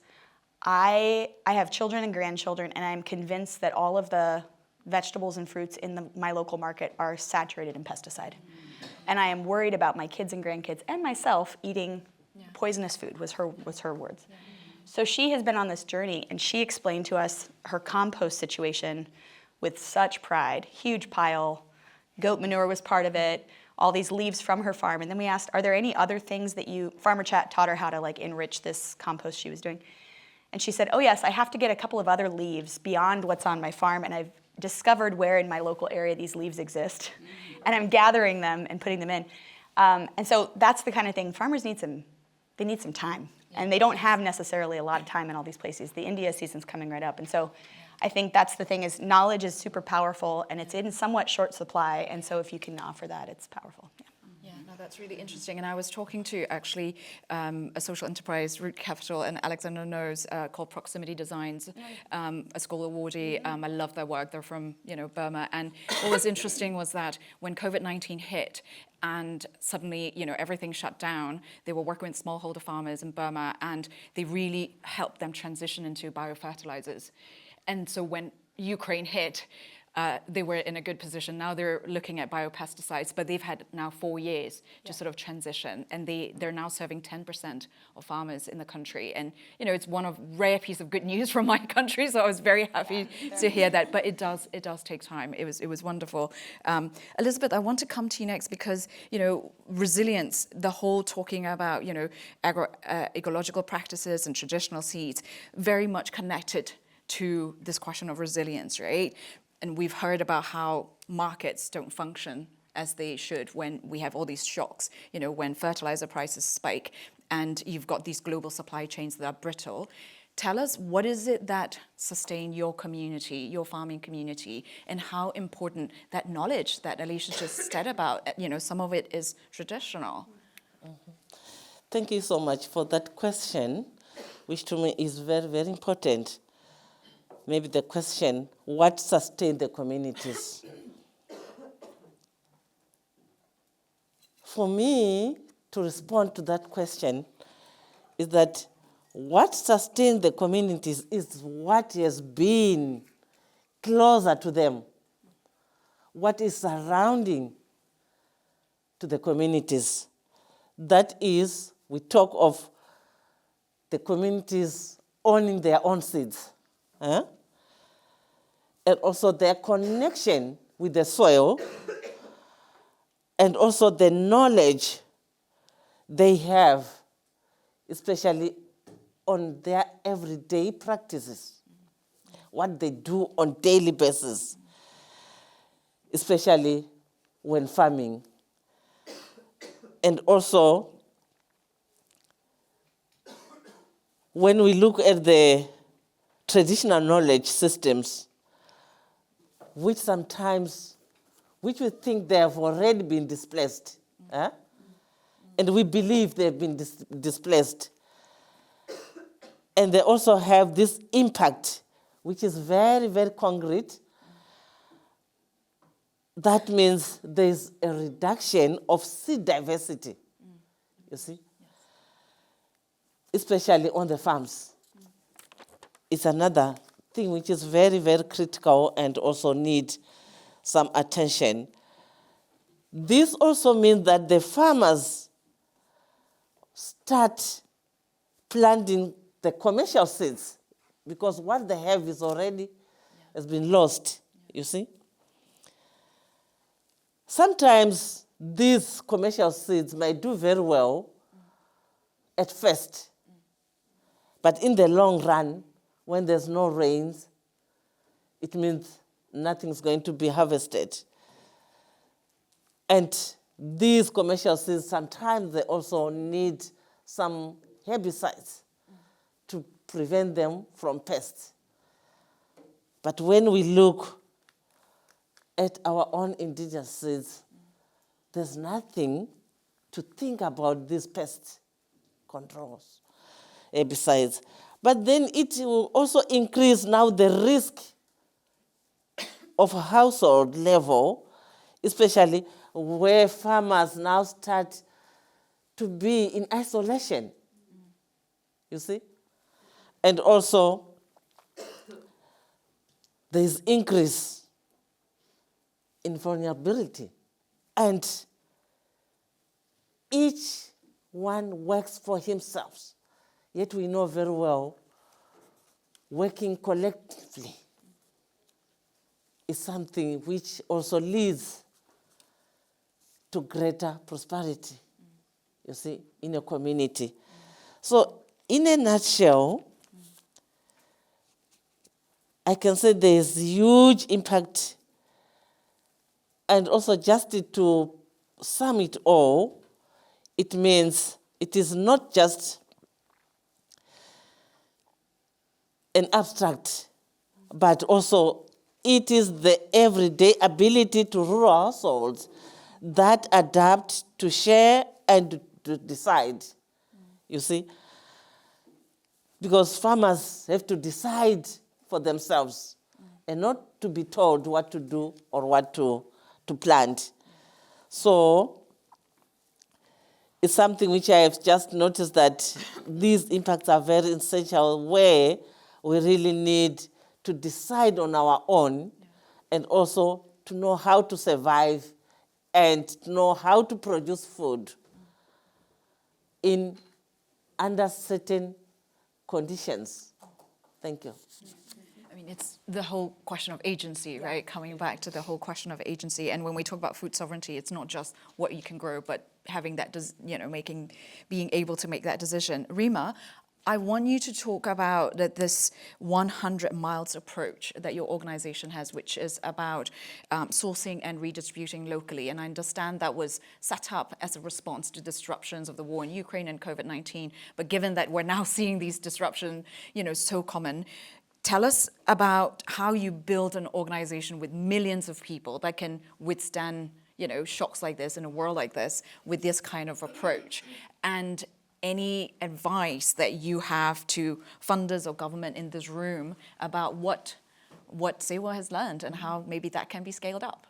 I have children and grandchildren, and I'm convinced that all of the vegetables and fruits in my local market are saturated in pesticide. And I am worried about my kids and grandkids and myself eating poisonous food, was her words. So she has been on this journey, and she explained to us her compost situation with such pride. Huge pile, goat manure was part of it, all these leaves from her farm. And then we asked, are there any other things that Farmer Chat taught her how to enrich this compost she was doing. And she said, oh yes, I have to get a couple of other leaves beyond what's on my farm, and I've discovered where in my local area these leaves exist. And I'm gathering them and putting them in. And so that's the kind of thing, farmers need some time. And they don't have necessarily a lot of time in all these places. The India season's coming right up. And so I think that's the thing is knowledge is super powerful and it's in somewhat short supply. And so if you can offer that, it's powerful. Yeah. Yeah, no, that's really interesting. And I was talking to actually a social enterprise, Root Capital, and Alexandra knows, called Proximity Designs, a Skoll awardee. I love their work. They're from, Burma. And what was interesting was that when COVID-19 hit and suddenly, everything shut down, they were working with smallholder farmers in Burma, and they really helped them transition into biofertilizers. And so when Ukraine hit, they were in a good position. Now they're looking at biopesticides, but they've had now 4 years to sort of transition, and they're now serving 10% of farmers in the country. And it's one of rare piece of good news from my country, so I was very happy to hear that. But it does take time. It was wonderful. Elizabeth, I want to come to you next because resilience, the whole talking about ecological practices and traditional seeds, very much connected to this question of resilience, right? And we've heard about how markets don't function as they should when we have all these shocks, when fertilizer prices spike and you've got these global supply chains that are brittle. Tell us, what is it that sustain your community, your farming community, and how important that knowledge that Alesha just said about, some of it is traditional. Mm-hmm. Thank you so much for that question, which to me is very, very important. Maybe the question, what sustains the communities? For me, to respond to that question is that what sustains the communities is what has been closer to them, what is surrounding to the communities. That is, we talk of the communities owning their own seeds. And also their connection with the soil, and also the knowledge they have, especially on their everyday practices, what they do on daily basis, especially when farming. And also, when we look at the traditional knowledge systems, which we think they have already been displaced, and we believe they've been displaced. And they also have this impact, which is very, very concrete. That means there's a reduction of seed diversity, you see, especially on the farms. It's another thing which is very, very critical and also need some attention. This also means that the farmers start planting the commercial seeds because what they have is already has been lost, you see. Sometimes these commercial seeds might do very well at first, but in the long run, when there's no rains, it means nothing's going to be harvested. And these commercial seeds, sometimes they also need some herbicides to prevent them from pests. But when we look at our own indigenous seeds, there's nothing to think about these pest controls, herbicides. But then it will also increase now the risk of a household level, especially where farmers now start to be in isolation, you see? And also, there's increase in vulnerability. And each one works for himself. Yet we know very well, working collectively is something which also leads to greater prosperity, you see, in a community. So, in a nutshell, I can say there is huge impact, and also just to sum it all, it means it is not just an abstract, but also it is the everyday ability to rural households that adapt to share and to decide, you see. Because farmers have to decide for themselves and not to be told what to do or what to plant. So it's something which I have just noticed that these impacts are very essential, where we really need to decide on our own and also to know how to survive and to know how to produce food in under certain conditions. Thank you. I mean, it's the whole question of agency, right? Coming back to the whole question of agency. And when we talk about food sovereignty, it's not just what you can grow, but having that, being able to make that decision. Reema, I want you to talk about this 100 miles approach that your organization has, which is about sourcing and redistributing locally. And I understand that was set up as a response to disruptions of the war in Ukraine and COVID-19. But given that we're now seeing these disruptions, so common, tell us about how you build an organization with millions of people that can withstand, shocks like this in a world like this with this kind of approach. And any advice that you have to funders or government in this room about what Sewa has learned and how maybe that can be scaled up?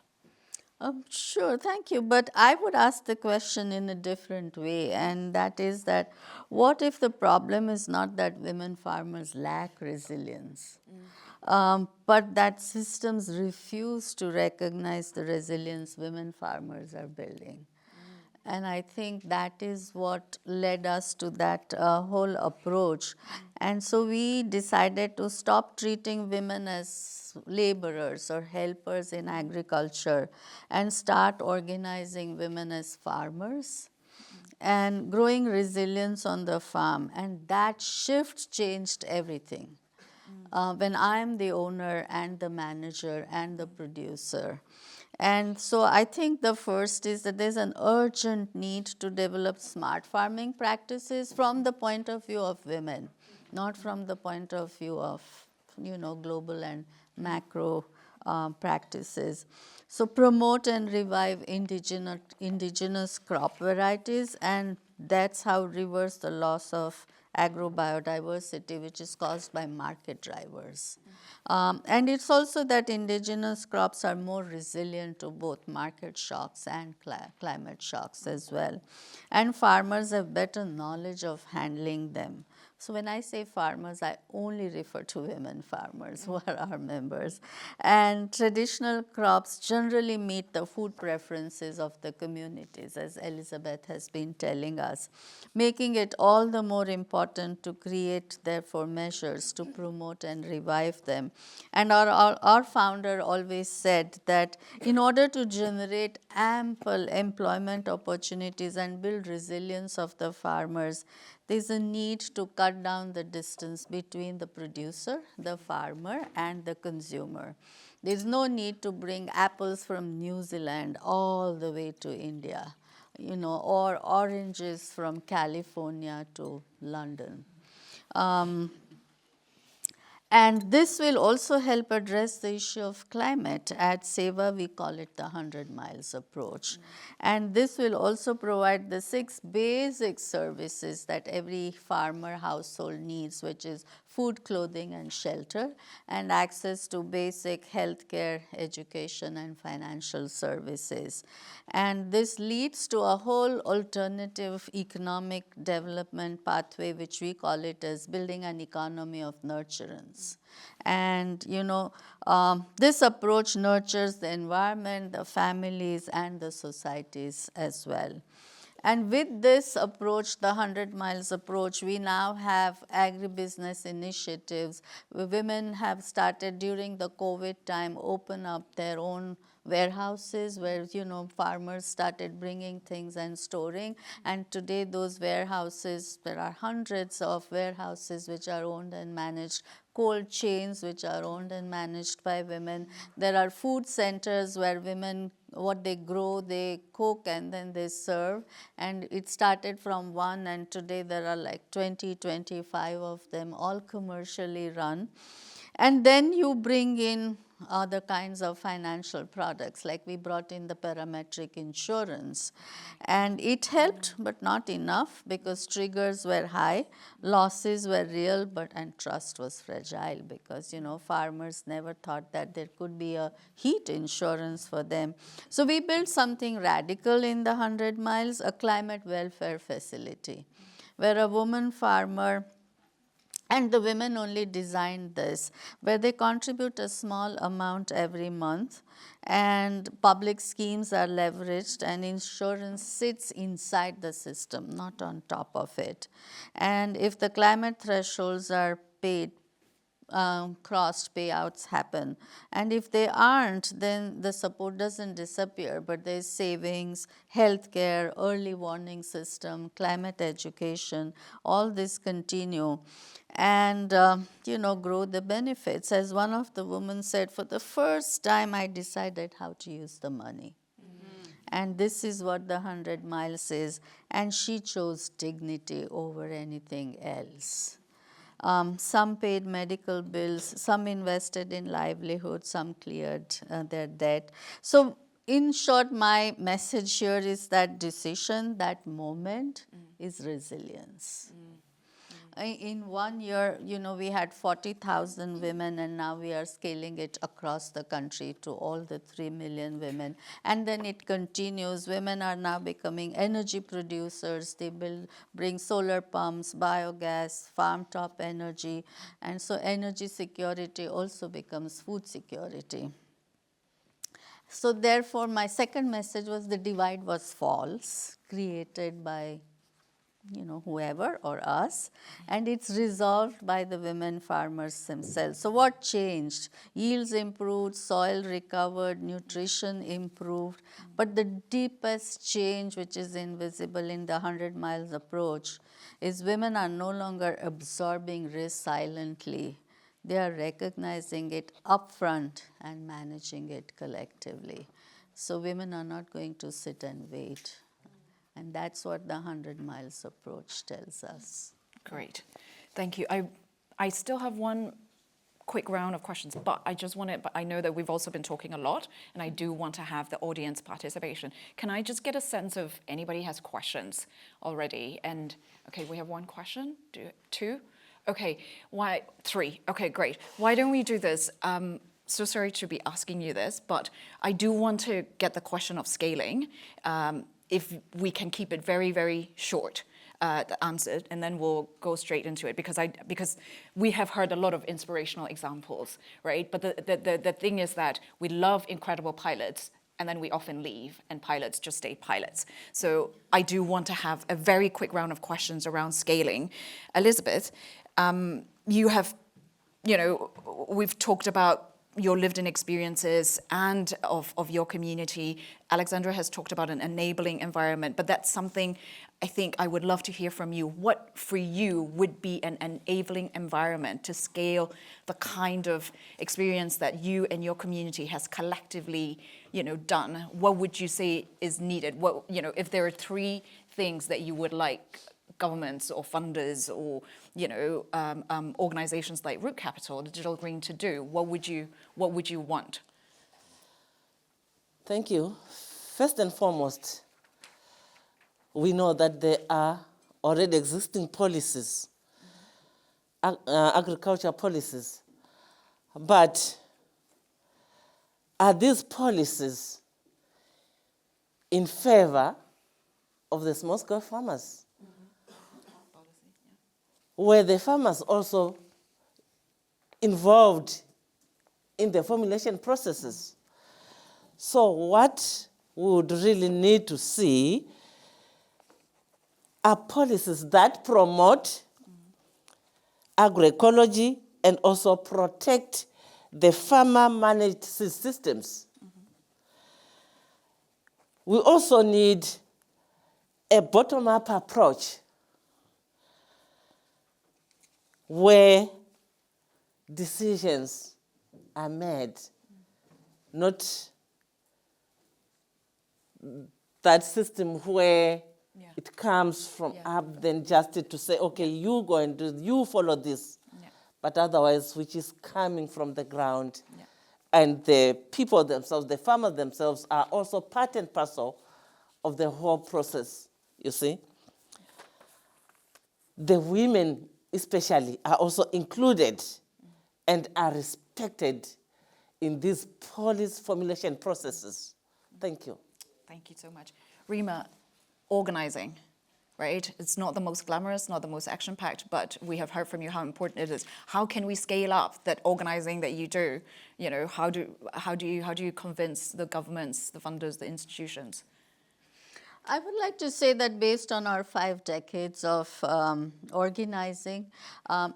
Sure, thank you. But I would ask the question in a different way, and that is that what if the problem is not that women farmers lack resilience, but that systems refuse to recognize the resilience women farmers are building? And I think that is what led us to that whole approach. And so we decided to stop treating women as laborers or helpers in agriculture and start organizing women as farmers and growing resilience on the farm. And that shift changed everything. When I am the owner and the manager and the producer. And so I think the first is that there's an urgent need to develop smart farming practices from the point of view of women, not from the point of view of, global and macro practices. So promote and revive indigenous crop varieties, and that's how reverse the loss of agrobiodiversity, which is caused by market drivers. And it's also that indigenous crops are more resilient to both market shocks and climate shocks as well. And farmers have better knowledge of handling them. So when I say farmers, I only refer to women farmers who are our members. And traditional crops generally meet the food preferences of the communities, as Elizabeth has been telling us, making it all the more important to create, therefore, measures to promote and revive them. And our founder always said that in order to generate ample employment opportunities and build resilience of the farmers, there's a need to cut down the distance between the producer, the farmer, and the consumer. There's no need to bring apples from New Zealand all the way to India, or oranges from California to London. And this will also help address the issue of climate. At SEWA, we call it the 100 miles approach. And this will also provide the 6 basic services that every farmer household needs, which is food, clothing, and shelter, and access to basic healthcare, education, and financial services. And this leads to a whole alternative economic development pathway, which we call it as building an economy of nurturance. And, this approach nurtures the environment, the families, and the societies as well. And with this approach, the 100 miles approach, we now have agribusiness initiatives. Women have started during the COVID time open up their own warehouses where, farmers started bringing things and storing. And today those warehouses, there are hundreds of warehouses which are owned and managed, cold chains which are owned and managed by women. There are food centers where women, what they grow, they cook and then they serve. And it started from one, and today there are like 20, 25 of them, all commercially run. And then you bring in other kinds of financial products, like we brought in the parametric insurance. And it helped, but not enough, because triggers were high, losses were real, and trust was fragile, because, farmers never thought that there could be a heat insurance for them. So we built something radical in the 100 miles, a climate welfare facility, where a woman farmer, and the women only designed this, where they contribute a small amount every month, and public schemes are leveraged, and insurance sits inside the system, not on top of it. And if the climate thresholds are paid, crossed, payouts happen. And if they aren't, then the support doesn't disappear, but there's savings, healthcare, early warning system, climate education, all this continue. And, grow the benefits. As one of the women said, for the first time I decided how to use the money. And this is what the 100 miles is. And she chose dignity over anything else. Some paid medical bills, some invested in livelihood, some cleared their debt. So in short, my message here is that decision, that moment is resilience. In 1 year, we had 40,000 women, and now we are scaling it across the country to all the 3 million women. And then it continues. Women are now becoming energy producers. They bring solar pumps, biogas, farm top energy. And so energy security also becomes food security. So therefore, my second message was the divide was false, created by whoever or us, and it's resolved by the women farmers themselves. So what changed? Yields improved, soil recovered, nutrition improved, but the deepest change, which is invisible in the 100 miles approach, is women are no longer absorbing risk silently. They are recognizing it upfront and managing it collectively. So women are not going to sit and wait. And that's what the 100 miles approach tells us. Great. Thank you. I still have one quick round of questions, but I know that we've also been talking a lot, and I do want to have the audience participation. Can I just get a sense of anybody has questions already? And okay, we have one question, two? Okay, why, three? Okay, great. Why don't we do this? So sorry to be asking you this, but I do want to get the question of scaling. If we can keep it very, very short, the answer, and then we'll go straight into it, because we have heard a lot of inspirational examples, right? But the thing is that we love incredible pilots, and then we often leave, and pilots just stay pilots. So I do want to have a very quick round of questions around scaling. Elizabeth, we've talked about your lived-in experiences and of your community. Alexandra has talked about an enabling environment, but that's something I think I would love to hear from you. What for you would be an enabling environment to scale the kind of experience that you and your community has collectively, done? What would you say is needed? What, if there are three things that you would like governments or funders or organizations like Root Capital, Digital Green to do, what would you want? Thank you. First and foremost, we know that there are already existing policies, agriculture policies, but are these policies in favor of the small-scale farmers? Were the farmers also involved in the formulation processes? So what we would really need to see are policies that promote agroecology and also protect the farmer-managed systems. we also need a bottom-up approach where decisions are made, not that system where it comes from up, then just to say, okay, you go and do, you follow this, but otherwise, which is coming from the ground. And the people themselves, the farmers themselves, are also part and parcel of the whole process, you see. The women especially are also included and are respected in these policy formulation processes. Thank you. Thank you so much. Reema, organizing, right? It's not the most glamorous, not the most action-packed, but we have heard from you how important it is. How can we scale up that organizing that you do? You know, how do you convince the governments, the funders, the institutions? I would like to say that based on our 5 decades of organizing,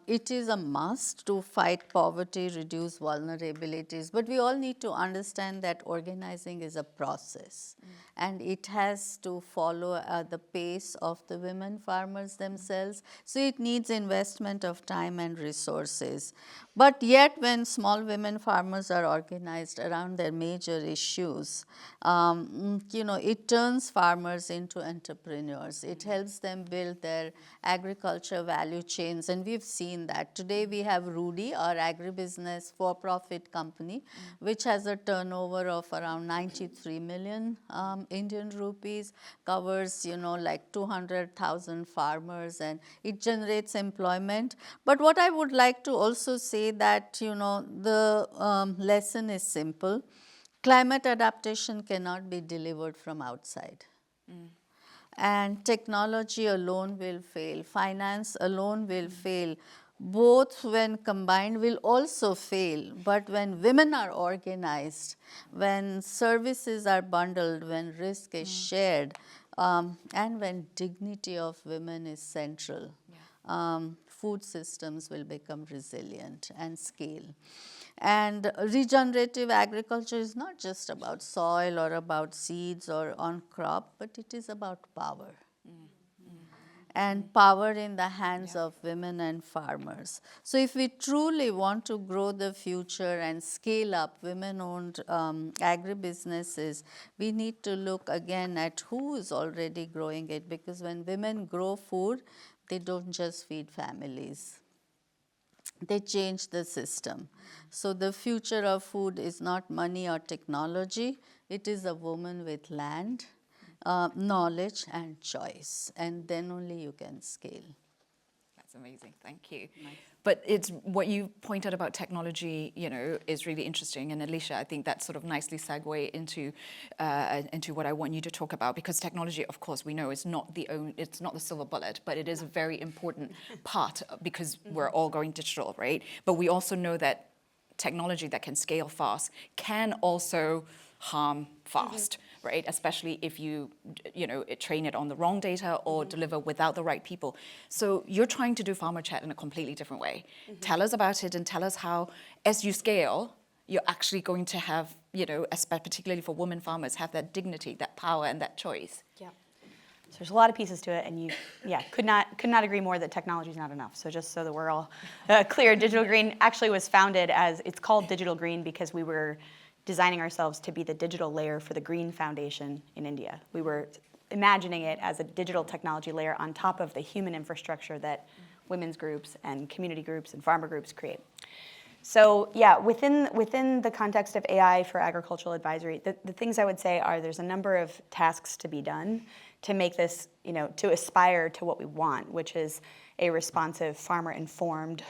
it is a must to fight poverty, reduce vulnerabilities. But we all need to understand that organizing is a process. And it has to follow the pace of the women farmers themselves. So it needs investment of time and resources. But yet when small women farmers are organized around their major issues, it turns farmers into entrepreneurs. It helps them build their agriculture value chains, and we've seen that. Today we have Rudy, our agribusiness for-profit company, which has a turnover of around 93 million Indian rupees, covers, like 200,000 farmers, and it generates employment. But what I would like to also say that, the lesson is simple. Climate adaptation cannot be delivered from outside. And technology alone will fail, finance alone will fail. Both when combined will also fail, but when women are organized, when services are bundled, when risk is shared, and when dignity of women is central, food systems will become resilient and scale. And regenerative agriculture is not just about soil or about seeds or on crop, but it is about power. And power in the hands of women and farmers. So if we truly want to grow the future and scale up women-owned agribusinesses, we need to look again at who is already growing it, because when women grow food, they don't just feed families. They change the system. So the future of food is not money or technology, it is a woman with land, knowledge and choice, and then only you can scale. That's amazing, thank you. Nice. But it's what you pointed about technology, is really interesting. And Alesha, I think that sort of nicely segue into what I want you to talk about, because technology, of course, we know it's not the silver bullet, but it is a very important part, because we're all going digital, right? But we also know that technology that can scale fast can also harm fast, right? Especially if you train it on the wrong data or deliver without the right people. So you're trying to do farmer chat in a completely different way. Tell us about it and tell us how, as you scale, you're actually going to have, particularly for women farmers, have that dignity, that power, and that choice. Yeah. So there's a lot of pieces to it, and you, could not agree more that technology is not enough. So just so that we're all clear, Digital Green actually was founded it's called Digital Green because we were designing ourselves to be the digital layer for the Green Foundation in India. We were imagining it as a digital technology layer on top of the human infrastructure that women's groups and community groups and farmer groups create. So within the context of AI for agricultural advisory, the things I would say are there's a number of tasks to be done to make this, to aspire to what we want, which is a responsive, farmer-informed,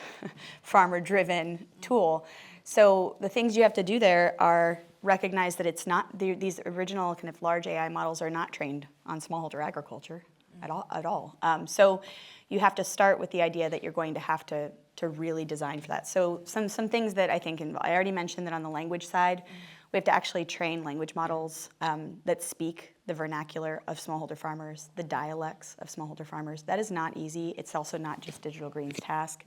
farmer-driven tool. So the things you have to do there are recognize that it's not, these original kind of large AI models are not trained on smallholder agriculture at all. So you have to start with the idea that you're going to have to really design for that. So some things that I think, I already mentioned that on the language side, we have to actually train language models that speak the vernacular of smallholder farmers, the dialects of smallholder farmers. That is not easy. It's also not just Digital Green's task.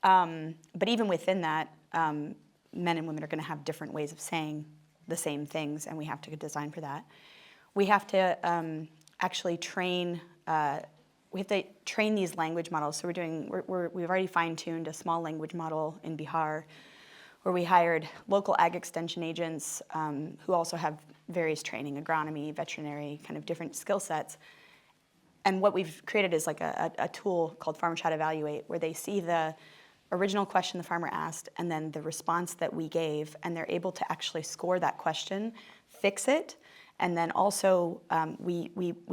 But even within that, men and women are going to have different ways of saying the same things, and we have to design for that. we have to actually train. We have to train these language models. So we've already fine-tuned a small language model in Bihar, where we hired local ag extension agents who also have various training, agronomy, veterinary, kind of different skill sets. And what we've created is like a tool called Farmer Chat Evaluate, where they see the original question the farmer asked and then the response that we gave, and they're able to actually score that question, fix it, and then also we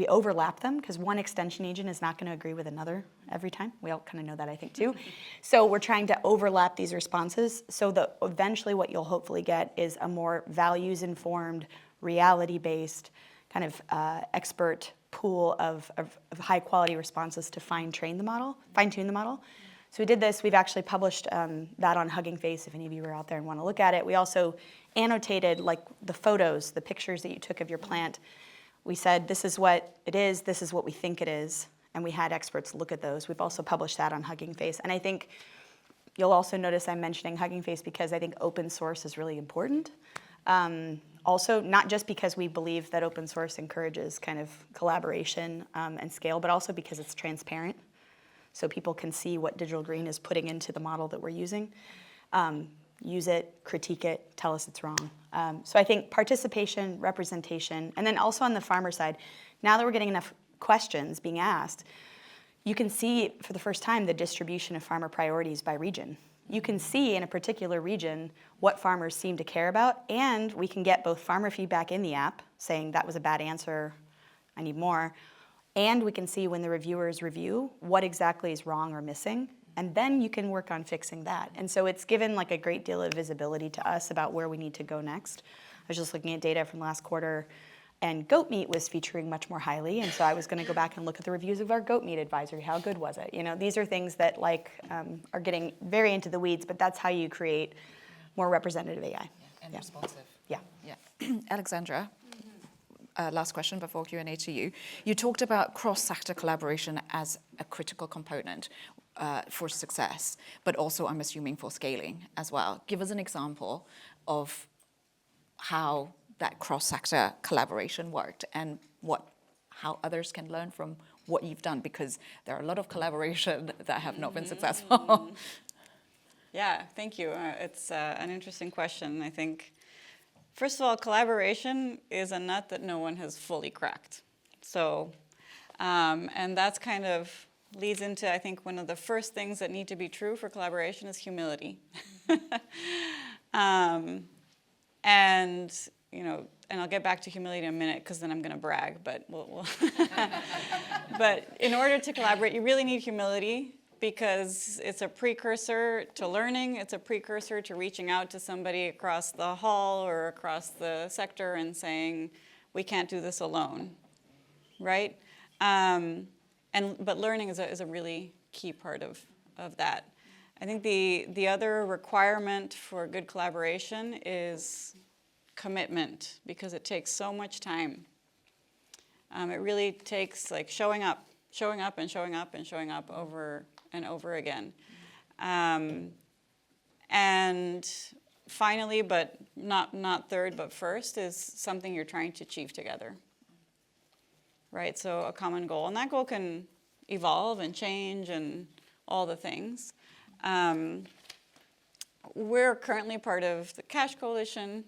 overlap them, because one extension agent is not going to agree with another every time. We all kind of know that, I think, too. So we're trying to overlap these responses so that eventually what you'll hopefully get is a more values-informed, reality-based kind of expert pool of high-quality responses to fine-tune the model. So we did this. We've actually published that on Hugging Face, if any of you are out there and want to look at it. We also annotated like the photos, the pictures that you took of your plant. We said, this is what it is, this is what we think it is, and we had experts look at those. We've also published that on Hugging Face. And I think you'll also notice I'm mentioning Hugging Face because I think open source is really important. Also, not just because we believe that open source encourages kind of collaboration and scale, but also because it's transparent. So people can see what Digital Green is putting into the model that we're using. Use it, critique it, tell us it's wrong. So I think participation, representation, and then also on the farmer side, now that we're getting enough questions being asked, you can see for the first time the distribution of farmer priorities by region. You can see in a particular region what farmers seem to care about, and we can get both farmer feedback in the app saying that was a bad answer, I need more, and we can see when the reviewers review what exactly is wrong or missing, and then you can work on fixing that. And so it's given like a great deal of visibility to us about where we need to go next. I was just looking at data from last quarter, and goat meat was featuring much more highly, and so I was going to go back and look at the reviews of our goat meat advisory. How good was it? You know, these are things that like are getting very into the weeds, but that's how you create more representative AI. And responsive. Yeah. Alexandra, last question before Q&A to you. You talked about cross-sector collaboration as a critical component for success, but also, I'm assuming, for scaling as well. Give us an example of how that cross-sector collaboration worked and how others can learn from what you've done, because there are a lot of collaboration that have not been successful. Yeah, thank you. It's an interesting question. I think, first of all, collaboration is a nut that no one has fully cracked. So, and that's kind of leads into, I think, one of the first things that need to be true for collaboration is humility. And, you know, and I'll get back to humility in a minute because then I'm going to brag, but but in order to collaborate, you really need humility, because it's a precursor to learning. It's a precursor to reaching out to somebody across the hall or across the sector and saying, we can't do this alone, right? But learning is a really key part of that. I think the other requirement for good collaboration is commitment, because it takes so much time. It really takes like showing up and showing up and showing up over and over again. And finally, but not third, but first, is something you're trying to achieve together. Right, so a common goal, and that goal can evolve and change and all the things. We're currently part of the Cash Coalition,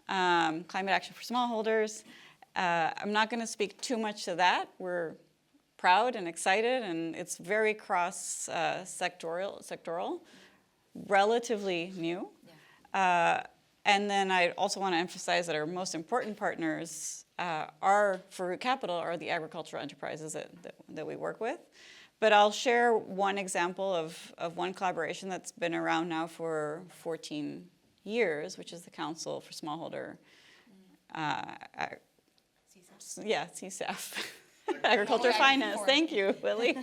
Climate Action for Smallholders. I'm not going to speak too much to that. We're proud and excited, and it's very sectoral, relatively new. Yeah. And then I also want to emphasize that our most important partners for Root Capital are the agricultural enterprises that we work with. But I'll share one example of one collaboration that's been around now for 14 years, which is the Council for Smallholder. CSAF. Agriculture Finance. Thank you, Willie.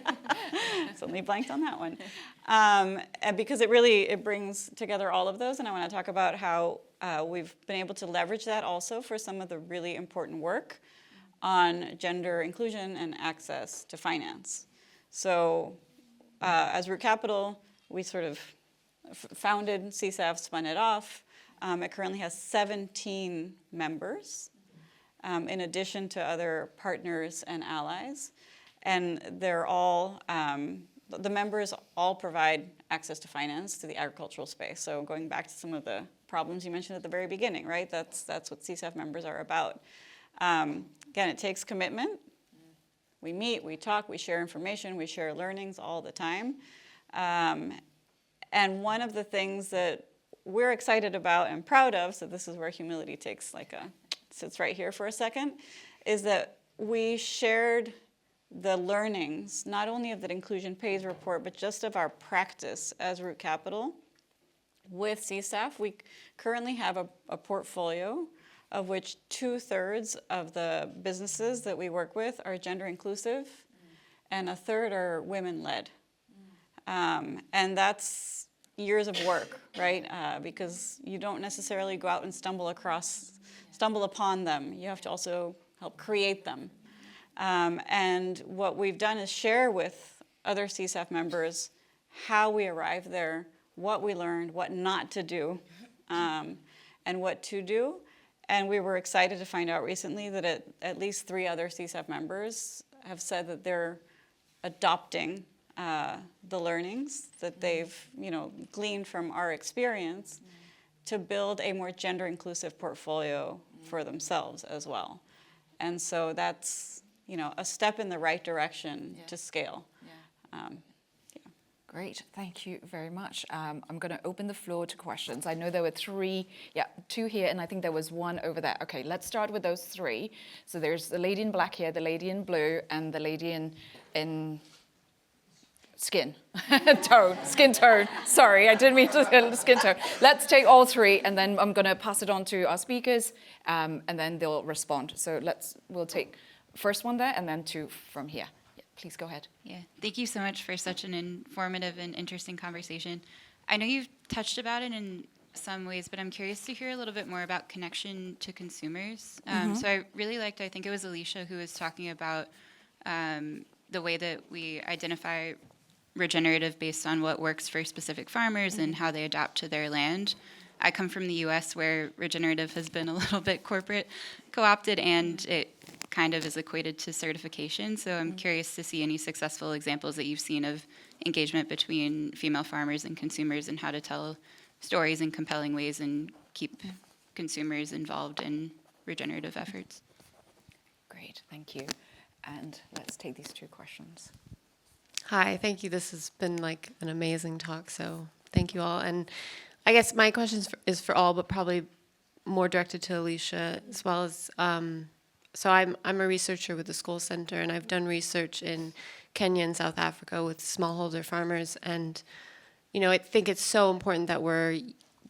Suddenly blanked on that one. And because it brings together all of those, and I want to talk about how we've been able to leverage that also for some of the really important work on gender inclusion and access to finance. So as Root Capital, we sort of founded CSAF, spun it off. It currently has 17 members. in addition to other partners and allies. And they're all, the members all provide access to finance to the agricultural space. So going back to some of the problems you mentioned at the very beginning, right? That's what CSAF members are about. Again, it takes commitment. We meet, we talk, we share information, we share learnings all the time. And one of the things that we're excited about and proud of, so this is where humility sits right here for a second, is that we shared the learnings, not only of the Inclusion Pays report, but just of our practice as Root Capital with CSAF. We currently have a portfolio of which 2/3 of the businesses that we work with are gender inclusive, and 1/3 are women-led. And that's years of work, right? Because you don't necessarily go out and stumble upon them. You have to also help create them. And what we've done is share with other CSAF members how we arrived there, what we learned, what not to do, and what to do. And we were excited to find out recently that at least 3 other CSAF members have said that they're adopting the learnings that they've gleaned from our experience to build a more gender inclusive portfolio for themselves as well. And so that's a step in the right direction to scale. Great, thank you very much. I'm going to open the floor to questions. I know there were 2 here, and I think there was 1 over there. Okay, let's start with those 3. So there's the lady in black here, the lady in blue, and the lady in skin tone. Sorry, I didn't mean to say skin tone. Let's take all 3, and then I'm going to pass it on to our speakers, and then they'll respond. So we'll take first one there, and then 2 from here. Please go ahead. Yeah, thank you so much for such an informative and interesting conversation. I know you've touched about it in some ways, but I'm curious to hear a little bit more about connection to consumers. So I really liked, I think it was Alesha who was talking about the way that we identify regenerative based on what works for specific farmers and how they adapt to their land. I come from the US where regenerative has been a little bit corporate co-opted, and it kind of is equated to certification. So I'm curious to see any successful examples that you've seen of engagement between female farmers and consumers, and how to tell stories in compelling ways and keep consumers involved in regenerative efforts. Great, thank you. And let's take these 2 questions. Hi, thank you. This has been like an amazing talk, so thank you all. And I guess my question is for all, but probably more directed to Alesha, as well as, so I'm a researcher with the Skoll Center, and I've done research in Kenya and South Africa with smallholder farmers. And, I think it's so important that we're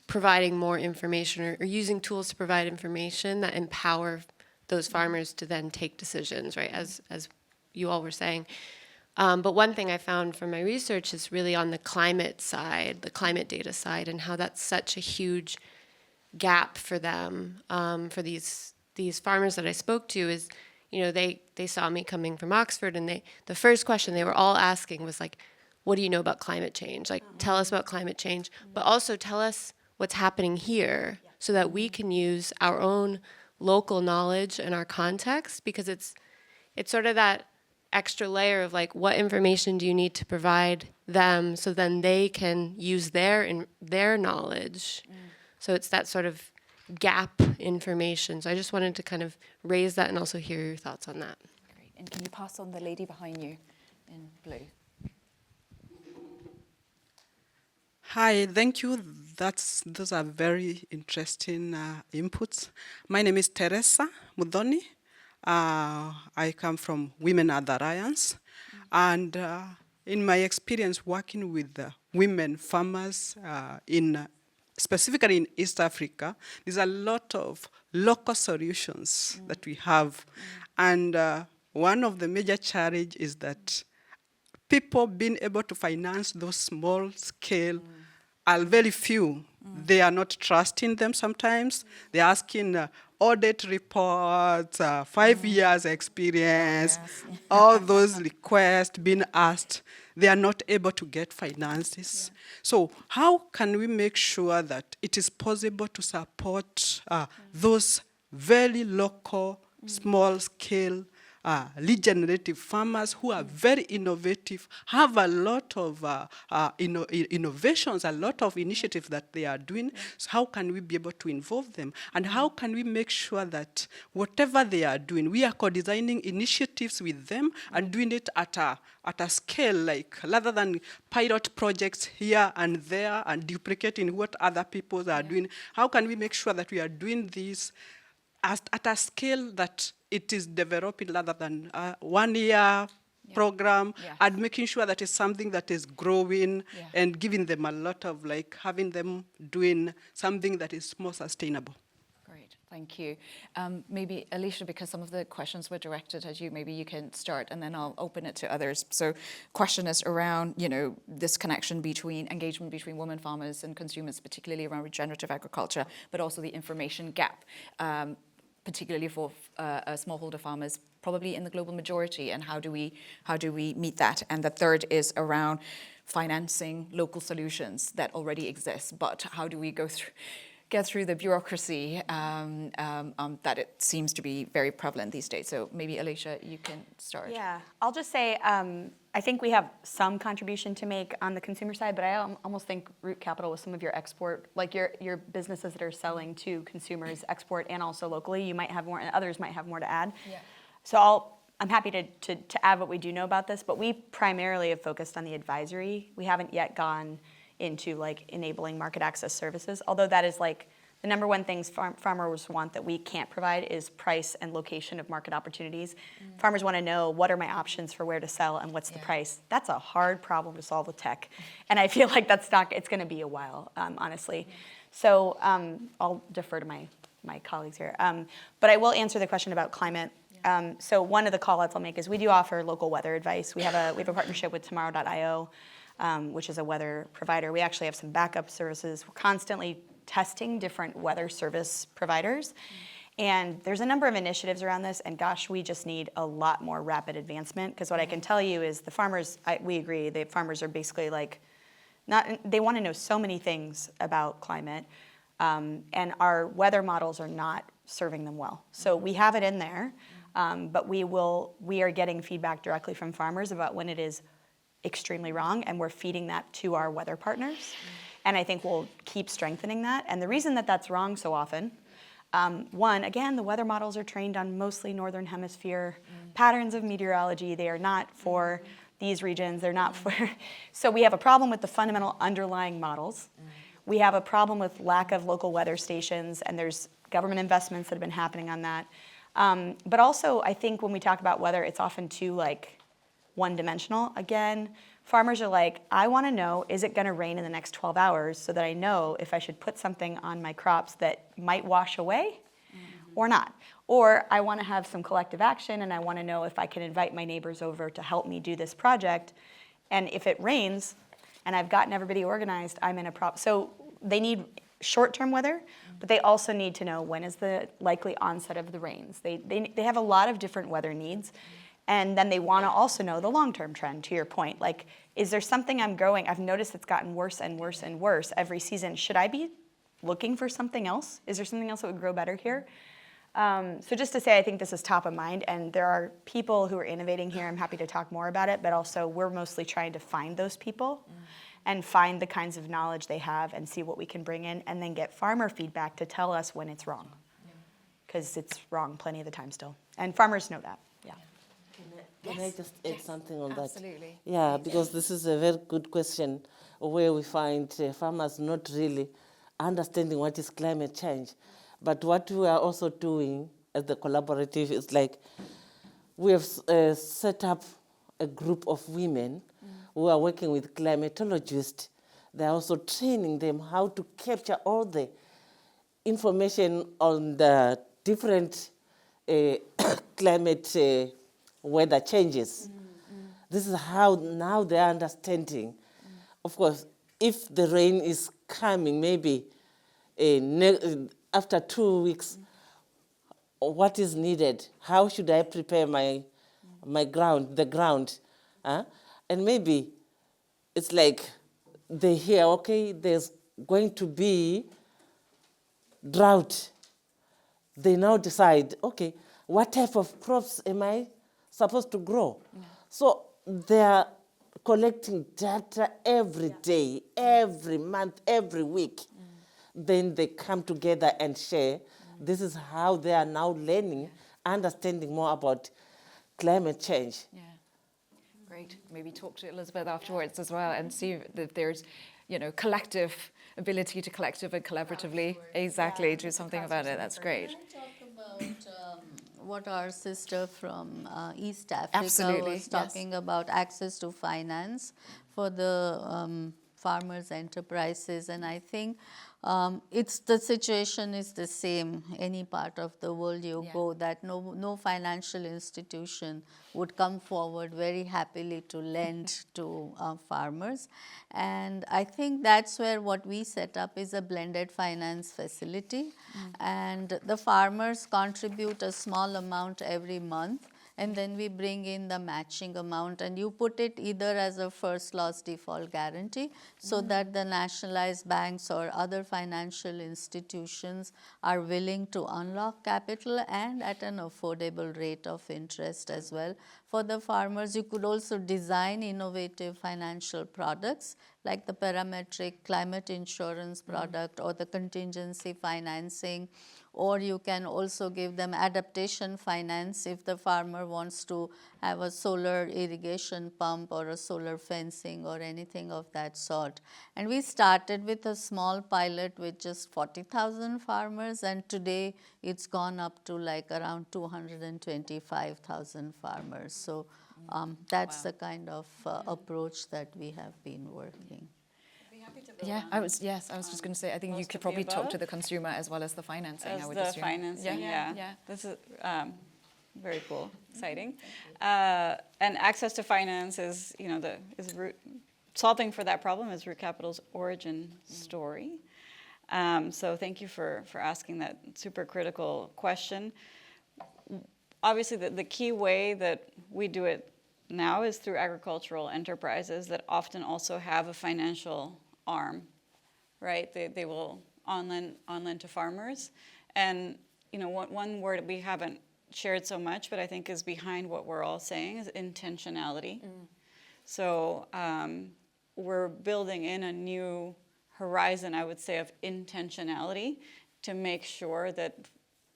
providing more information or using tools to provide information that empower those farmers to then take decisions, right, as you all were saying. But one thing I found from my research is really on the climate side, the climate data side, and how that's such a huge gap for them, for these farmers that I spoke to is, they saw me coming from Oxford, and the first question they were all asking was like, what do you know about climate change? Like, tell us about climate change, but also tell us what's happening here so that we can use our own local knowledge and our context, because it's sort of that extra layer of like, what information do you need to provide them so then they can use their knowledge. So it's that sort of gap information. So I just wanted to kind of raise that and also hear your thoughts on that. Great. And can you pass on the lady behind you in blue? Hi, thank you. Those are very interesting inputs. My name is Teresa Mudhoni. I come from Women at the Alliance. And in my experience working with women farmers specifically in East Africa, there's a lot of local solutions that we have. And one of the major challenges is that people being able to finance those small scale are very few. They are not trusting them sometimes. They're asking audit reports, 5 years experience, all those requests being asked. They are not able to get finances. So how can we make sure that it is possible to support those very local small-scale regenerative farmers who are very innovative, have a lot of innovations, a lot of initiatives that they are doing. So how can we be able to involve them? And how can we make sure that whatever they are doing, we are co-designing initiatives with them and doing it at a scale, like rather than pilot projects here and there and duplicating what other people are doing. How can we make sure that we are doing this at a scale that it is developing rather than a 1 year program, and making sure that it's something that is growing and giving them a lot of having them doing something that is more sustainable. Great, thank you. Maybe Alesha, because some of the questions were directed at you, maybe you can start and then I'll open it to others. So question is around, this connection between engagement between women farmers and consumers, particularly around regenerative agriculture, but also the information gap, particularly for smallholder farmers, probably in the global majority, and how do we meet that? And the third is around financing local solutions that already exist, but how do we get through the bureaucracy that it seems to be very prevalent these days? So maybe Alesha, you can start. Yeah, I'll just say, I think we have some contribution to make on the consumer side, but I almost think root capital with some of your export, like your businesses that are selling to consumers, export and also locally, you might have more, and others might have more to add. Yeah. So I'm happy to add what we do know about this, but we primarily have focused on the advisory. We haven't yet gone into enabling market access services, although that is the number one things farmers want that we can't provide is price and location of market opportunities. Farmers want to know, what are my options for where to sell and what's the price? That's a hard problem to solve with tech. And I feel like it's going to be a while, honestly. So I'll defer to my colleagues here. But I will answer the question about climate. So one of the call outs I'll make is we do offer local weather advice. We have a partnership with tomorrow.io, which is a weather provider. We actually have some backup services. We're constantly testing different weather service providers. And there's a number of initiatives around this, and gosh, we just need a lot more rapid advancement, because what I can tell you is the farmers, we agree, the farmers are basically they want to know so many things about climate, and our weather models are not serving them well. So we have it in there, but we are getting feedback directly from farmers about when it is extremely wrong, and we're feeding that to our weather partners. And I think we'll keep strengthening that. And the reason that that's wrong so often, one, again, the weather models are trained on mostly northern hemisphere patterns of meteorology. They are not for these regions. They're not for, so we have a problem with the fundamental underlying models. We have a problem with lack of local weather stations, and there's government investments that have been happening on that. But also, I think when we talk about weather, it's often too one-dimensional. Again, farmers are I want to know, is it going to rain in the next 12 hours so that I know if I should put something on my crops that might wash away or not? Or I want to have some collective action, and I want to know if I can invite my neighbors over to help me do this project. And if it rains and I've gotten everybody organized, I'm in a problem. So they need short-term weather, but they also need to know when is the likely onset of the rains. They have a lot of different weather needs. And then they want to also know the long-term trend, to your point. Is there something I'm growing? I've noticed it's gotten worse and worse and worse every season. Should I be looking for something else? Is there something else that would grow better here? So just to say, I think this is top of mind, and there are people who are innovating here. I'm happy to talk more about it, but also we're mostly trying to find those people and find the kinds of knowledge they have and see what we can bring in, and then get farmer feedback to tell us when it's wrong. Because it's wrong plenty of the time still. And farmers know that. Can I just add something on that? Absolutely. Yeah, because this is a very good question where we find farmers not really understanding what is climate change. But what we are also doing as the collaborative is we have set up a group of women who are working with climatologists. They're also training them how to capture all the information on the different climate weather changes. This is how now they are understanding. Of course, if the rain is coming, maybe after 2 weeks, what is needed? How should I prepare the ground? And maybe it's they hear, okay, there's going to be drought. They now decide, okay, what type of crops am I supposed to grow? So they're collecting data every day, every month, every week. Then they come together and share. This is how they are now learning, understanding more about climate change. Yeah. Great. Maybe talk to Elizabeth afterwards as well and see if there's, collective ability to collective and collaboratively do something about it. That's great. Can I talk about what our sister from East Africa Absolutely, was talking about, access to finance for the farmers' enterprises? And I think the situation is the same any part of the world you go, that no financial institution would come forward very happily to lend to farmers. And I think that's where what we set up is a blended finance facility. And the farmers contribute a small amount every month, and then we bring in the matching amount, and you put it either as a first loss default guarantee so that the nationalized banks or other financial institutions are willing to unlock capital and at an affordable rate of interest as well. For the farmers, you could also design innovative financial products like the parametric climate insurance product or the contingency financing, or you can also give them adaptation finance if the farmer wants to have a solar irrigation pump or a solar fencing or anything of that sort. And we started with a small pilot with just 40,000 farmers, and today it's gone up to like around 225,000 farmers. So that's the kind of approach that we have been working. Yeah, I was just going to say, I think you could probably talk to the consumer as well as the financing. I would assume. Financing, yeah. This is very cool, exciting. And access to finance is, solving for that problem is Root Capital's origin story. So thank you for asking that super critical question. Obviously, the key way that we do it now is through agricultural enterprises that often also have a financial arm, right? They will on lend to farmers. And, one word we haven't shared so much, but I think is behind what we're all saying, is intentionality. So we're building in a new horizon, I would say, of intentionality to make sure that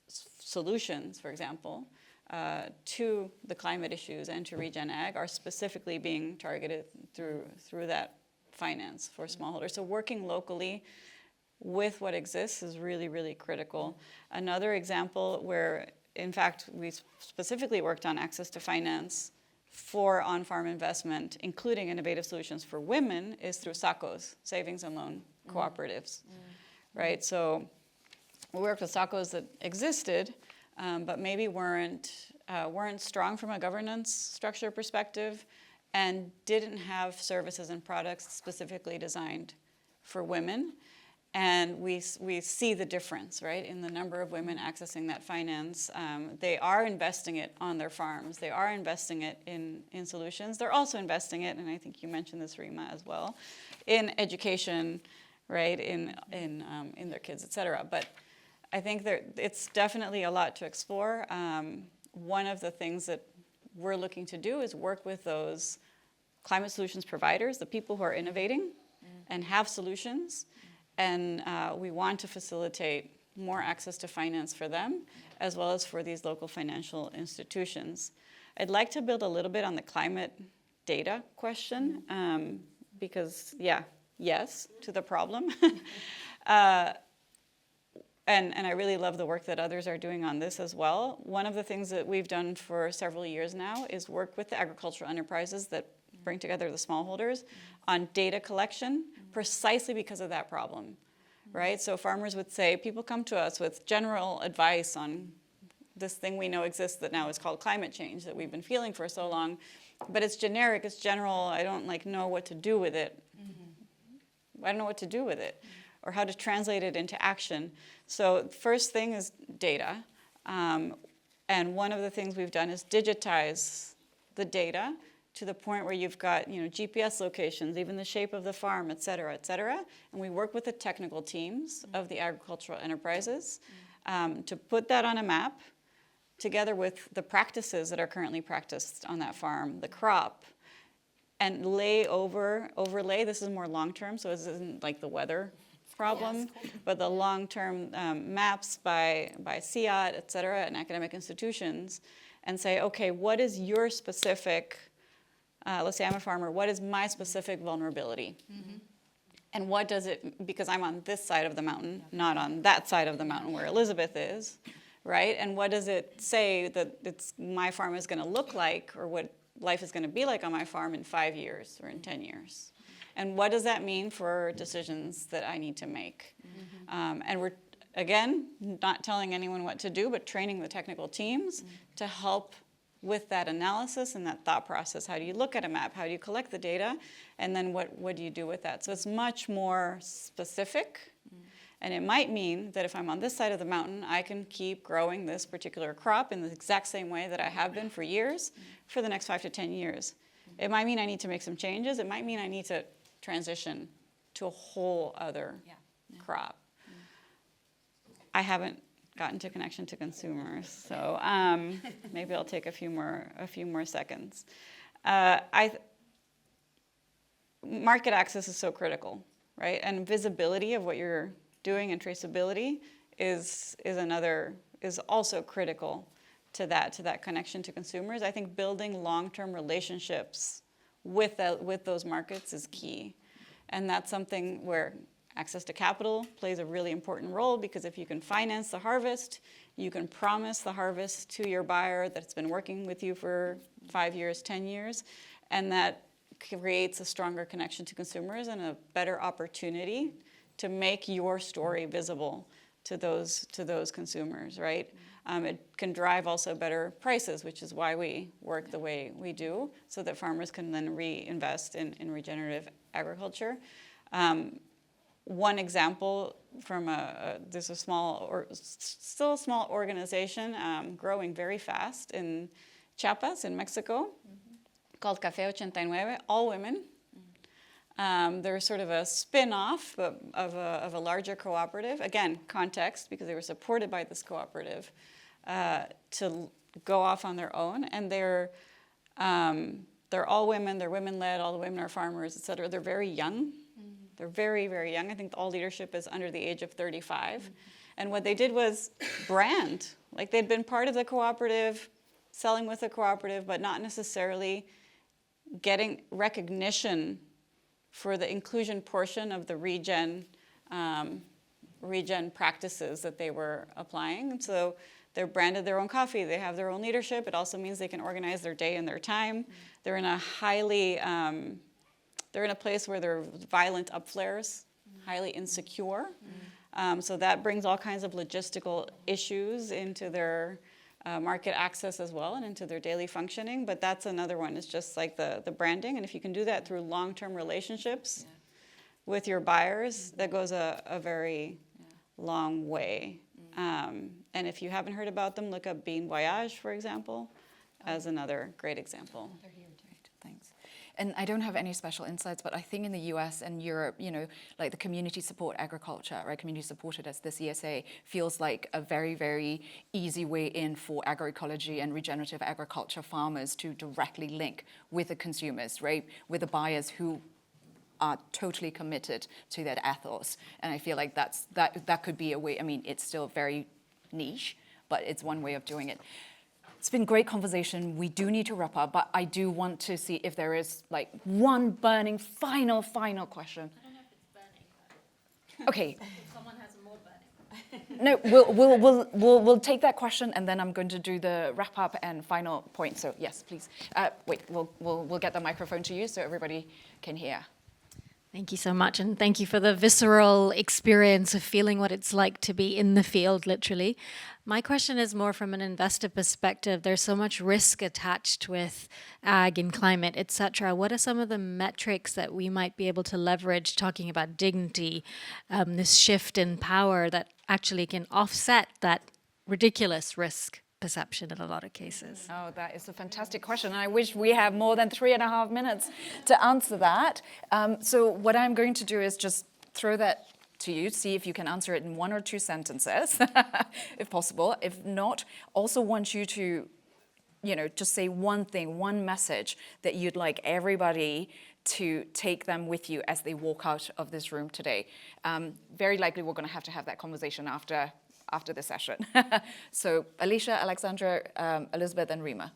solutions, for example, to the climate issues and to Regen Ag are specifically being targeted through that finance for smallholders. So working locally with what exists is really, really critical. Another example where, in fact, we specifically worked on access to finance for on-farm investment, including innovative solutions for women, is through SACCOs, savings and loan cooperatives, right? So we worked with SACCOs that existed, but maybe weren't strong from a governance structure perspective and didn't have services and products specifically designed for women. And we see the difference, right, in the number of women accessing that finance. They are investing it on their farms. They are investing it in solutions. They're also investing it, and I think you mentioned this, Reema, as well, in education, right, in their kids, et cetera. But I think it's definitely a lot to explore. One of the things that we're looking to do is work with those climate solutions providers, the people who are innovating and have solutions. And we want to facilitate more access to finance for them, as well as for these local financial institutions. I'd like to build a little bit on the climate data question, because, yes to the problem. And I really love the work that others are doing on this as well. One of the things that we've done for several years now is work with the agricultural enterprises that bring together the smallholders on data collection, precisely because of that problem, right? So farmers would say, people come to us with general advice on this thing we know exists that now is called climate change that we've been feeling for so long, but it's generic, it's general, I don't know what to do with it. I don't know what to do with it or how to translate it into action. So first thing is data. And one of the things we've done is digitize the data to the point where you've got GPS locations, even the shape of the farm, et cetera, et cetera. And we work with the technical teams of the agricultural enterprises to put that on a map together with the practices that are currently practiced on that farm, the crop, and overlay, this is more long-term, so this isn't like the weather problem, but the long-term maps by CIAT, et cetera, and academic institutions, and say, okay, what is your specific, let's say I'm a farmer, what is my specific vulnerability? And what does it, because I'm on this side of the mountain, not on that side of the mountain where Elizabeth is, right? And what does it say that my farm is going to look like, or what life is going to be like on my farm in 5 years or in 10 years? And what does that mean for decisions that I need to make? And we're, again, not telling anyone what to do, but training the technical teams to help with that analysis and that thought process. How do you look at a map? How do you collect the data? And then what do you do with that? So it's much more specific. And it might mean that if I'm on this side of the mountain, I can keep growing this particular crop in the exact same way that I have been for years for the next 5 to 10 years. It might mean I need to make some changes. It might mean I need to transition to a whole other crop. I haven't gotten to connection to consumers, so maybe I'll take a few more seconds. Market access is so critical, right? And visibility of what you're doing and traceability is also critical to that connection to consumers. I think building long-term relationships with those markets is key, and that's something where access to capital plays a really important role, because if you can finance the harvest, you can promise the harvest to your buyer that's been working with you for 5 years, 10 years, and that creates a stronger connection to consumers and a better opportunity to make your story visible to those consumers, right? It can drive also better prices, which is why we work the way we do, so that farmers can then reinvest in regenerative agriculture. One example from there's a still a small organization growing very fast in Chiapas in Mexico called Café 89, all women. They're sort of a spin-off of a larger cooperative. Again, context, because they were supported by this cooperative to go off on their own. And they're all women, they're women-led, all the women are farmers, et cetera. They're very young. They're very, very young. I think all leadership is under the age of 35. And what they did was brand. Like, they'd been part of the cooperative, selling with the cooperative, but not necessarily getting recognition for the inclusion portion of the regen practices that they were applying. And so they're branded their own coffee. They have their own leadership. It also means they can organize their day and their time. They're in a they're in a place where there are violent upflares, highly insecure. So that brings all kinds of logistical issues into their market access as well, and into their daily functioning. But that's another one. It's just like the branding. And if you can do that through long-term relationships with your buyers, that goes a very long way. And if you haven't heard about them, look up Bean Voyage, for example, as another great example. They're here, right? Thanks. And I don't have any special insights, but I think in the US and Europe, like the community support agriculture, right? Community supported as the CSA feels like a very, very easy way in for agroecology and regenerative agriculture farmers to directly link with the consumers, right? With the buyers who are totally committed to that ethos. And I feel like that could be a way. I mean, it's still very niche, but it's one way of doing it. It's been great conversation. We do need to wrap up, but I do want to see if there is like one burning final question. I don't know if it's burning. Okay. If someone has a more burning. No, we'll take that question, and then I'm going to do the wrap up and final point. So yes, please. Wait, we'll get the microphone to you so everybody can hear. Thank you so much, and thank you for the visceral experience of feeling what it's like to be in the field, literally. My question is more from an investor perspective. There's so much risk attached with ag and climate, etc. What are some of the metrics that we might be able to leverage, talking about dignity, this shift in power that actually can offset that ridiculous risk perception in a lot of cases? Oh, that is a fantastic question. I wish we had more than 3.5 minutes to answer that. So what I'm going to do is just throw that to you. See if you can answer it in 1 or 2 sentences, if possible. If not, also want you to, just say one thing, one message that you'd like everybody to take them with you as they walk out of this room today. Very likely we're going to have that conversation after the session. So Alesha, Alexandra, Elizabeth, and Reema.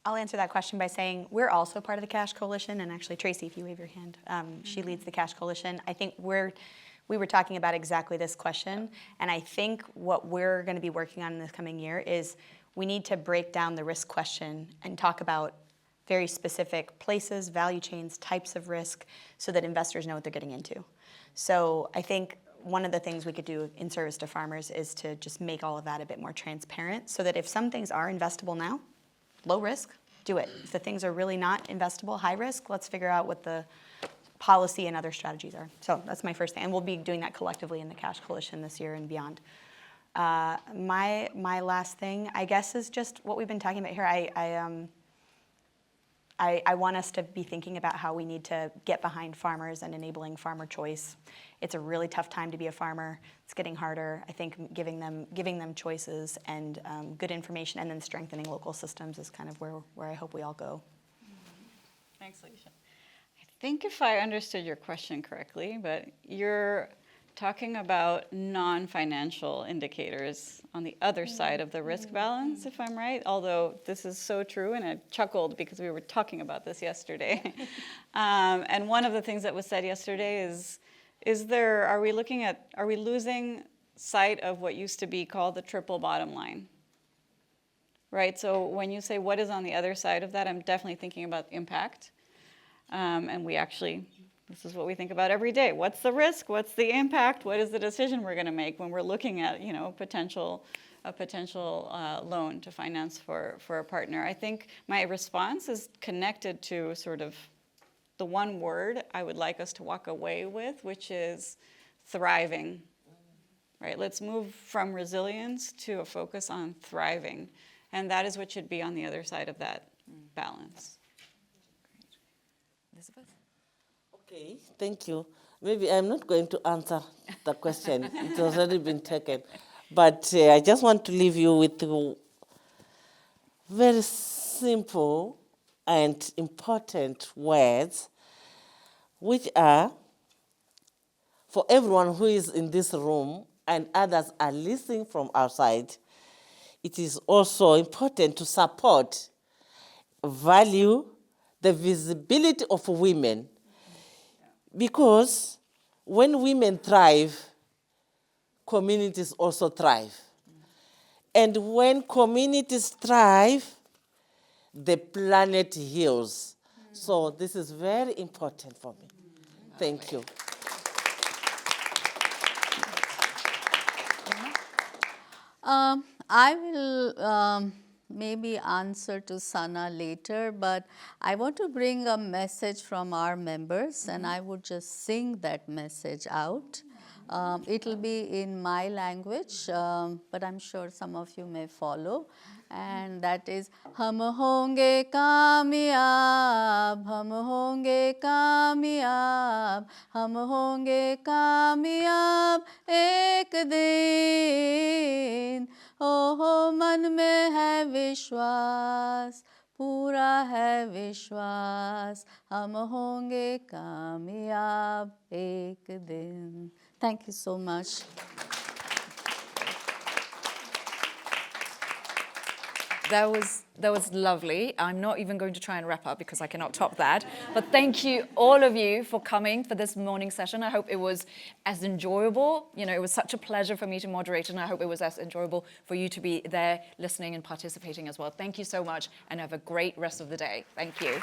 I'll answer that question by saying we're also part of the Cash Coalition, and actually Tracy, if you wave your hand, she leads the Cash Coalition. I think we were talking about exactly this question, and I think what we're going to be working on in this coming year is we need to break down the risk question and talk about very specific places, value chains, types of risk, so that investors know what they're getting into. So I think one of the things we could do in service to farmers is to just make all of that a bit more transparent, so that if some things are investable now, low risk, do it. If the things are really not investable, high risk, let's figure out what the policy and other strategies are. So that's my first thing, and we'll be doing that collectively in the Cash Coalition this year and beyond. My last thing, I guess, is just what we've been talking about here. I want us to be thinking about how we need to get behind farmers and enabling farmer choice. It's a really tough time to be a farmer. It's getting harder. I think giving them choices and good information, and then strengthening local systems is kind of where I hope we all go. Thanks, Alesha. I think if I understood your question correctly, but you're talking about non-financial indicators on the other side of the risk balance, if I'm right, although this is so true, and I chuckled because we were talking about this yesterday. And one of the things that was said yesterday are we losing sight of what used to be called the triple bottom line? Right, so when you say what is on the other side of that, I'm definitely thinking about impact. And this is what we think about every day. What's the risk? What's the impact? What is the decision we're going to make when we're looking at, a potential loan to finance for a partner? I think my response is connected to sort of the one word I would like us to walk away with, which is thriving. Right? Let's move from resilience to a focus on thriving, and that is what should be on the other side of that balance. Elizabeth? Okay, thank you. Maybe I'm not going to answer the question. It's already been taken. But I just want to leave you with very simple and important words, which are, for everyone who is in this room and others are listening from outside, it is also important to support, value the visibility of women. Because when women thrive, communities also thrive. And when communities thrive, the planet heals. So this is very important for me. Thank you. I will maybe answer to Sana later, but I want to bring a message from our members, and I would just sing that message out. It will be in my language, but I'm sure some of you may follow. And that is, hum honge kamyab, hum honge kamyab, hum honge kamyab ek din. Oh, man mein hai vishwas, pura hai vishwas, hum honge kamyab ek din. Thank you so much. That was lovely. I'm not even going to try and wrap up because I cannot top that. But thank you, all of you, for coming for this morning session. I hope it was as enjoyable. It was such a pleasure for me to moderate, and I hope it was as enjoyable for you to be there listening and participating as well. Thank you so much, and have a great rest of the day. Thank you.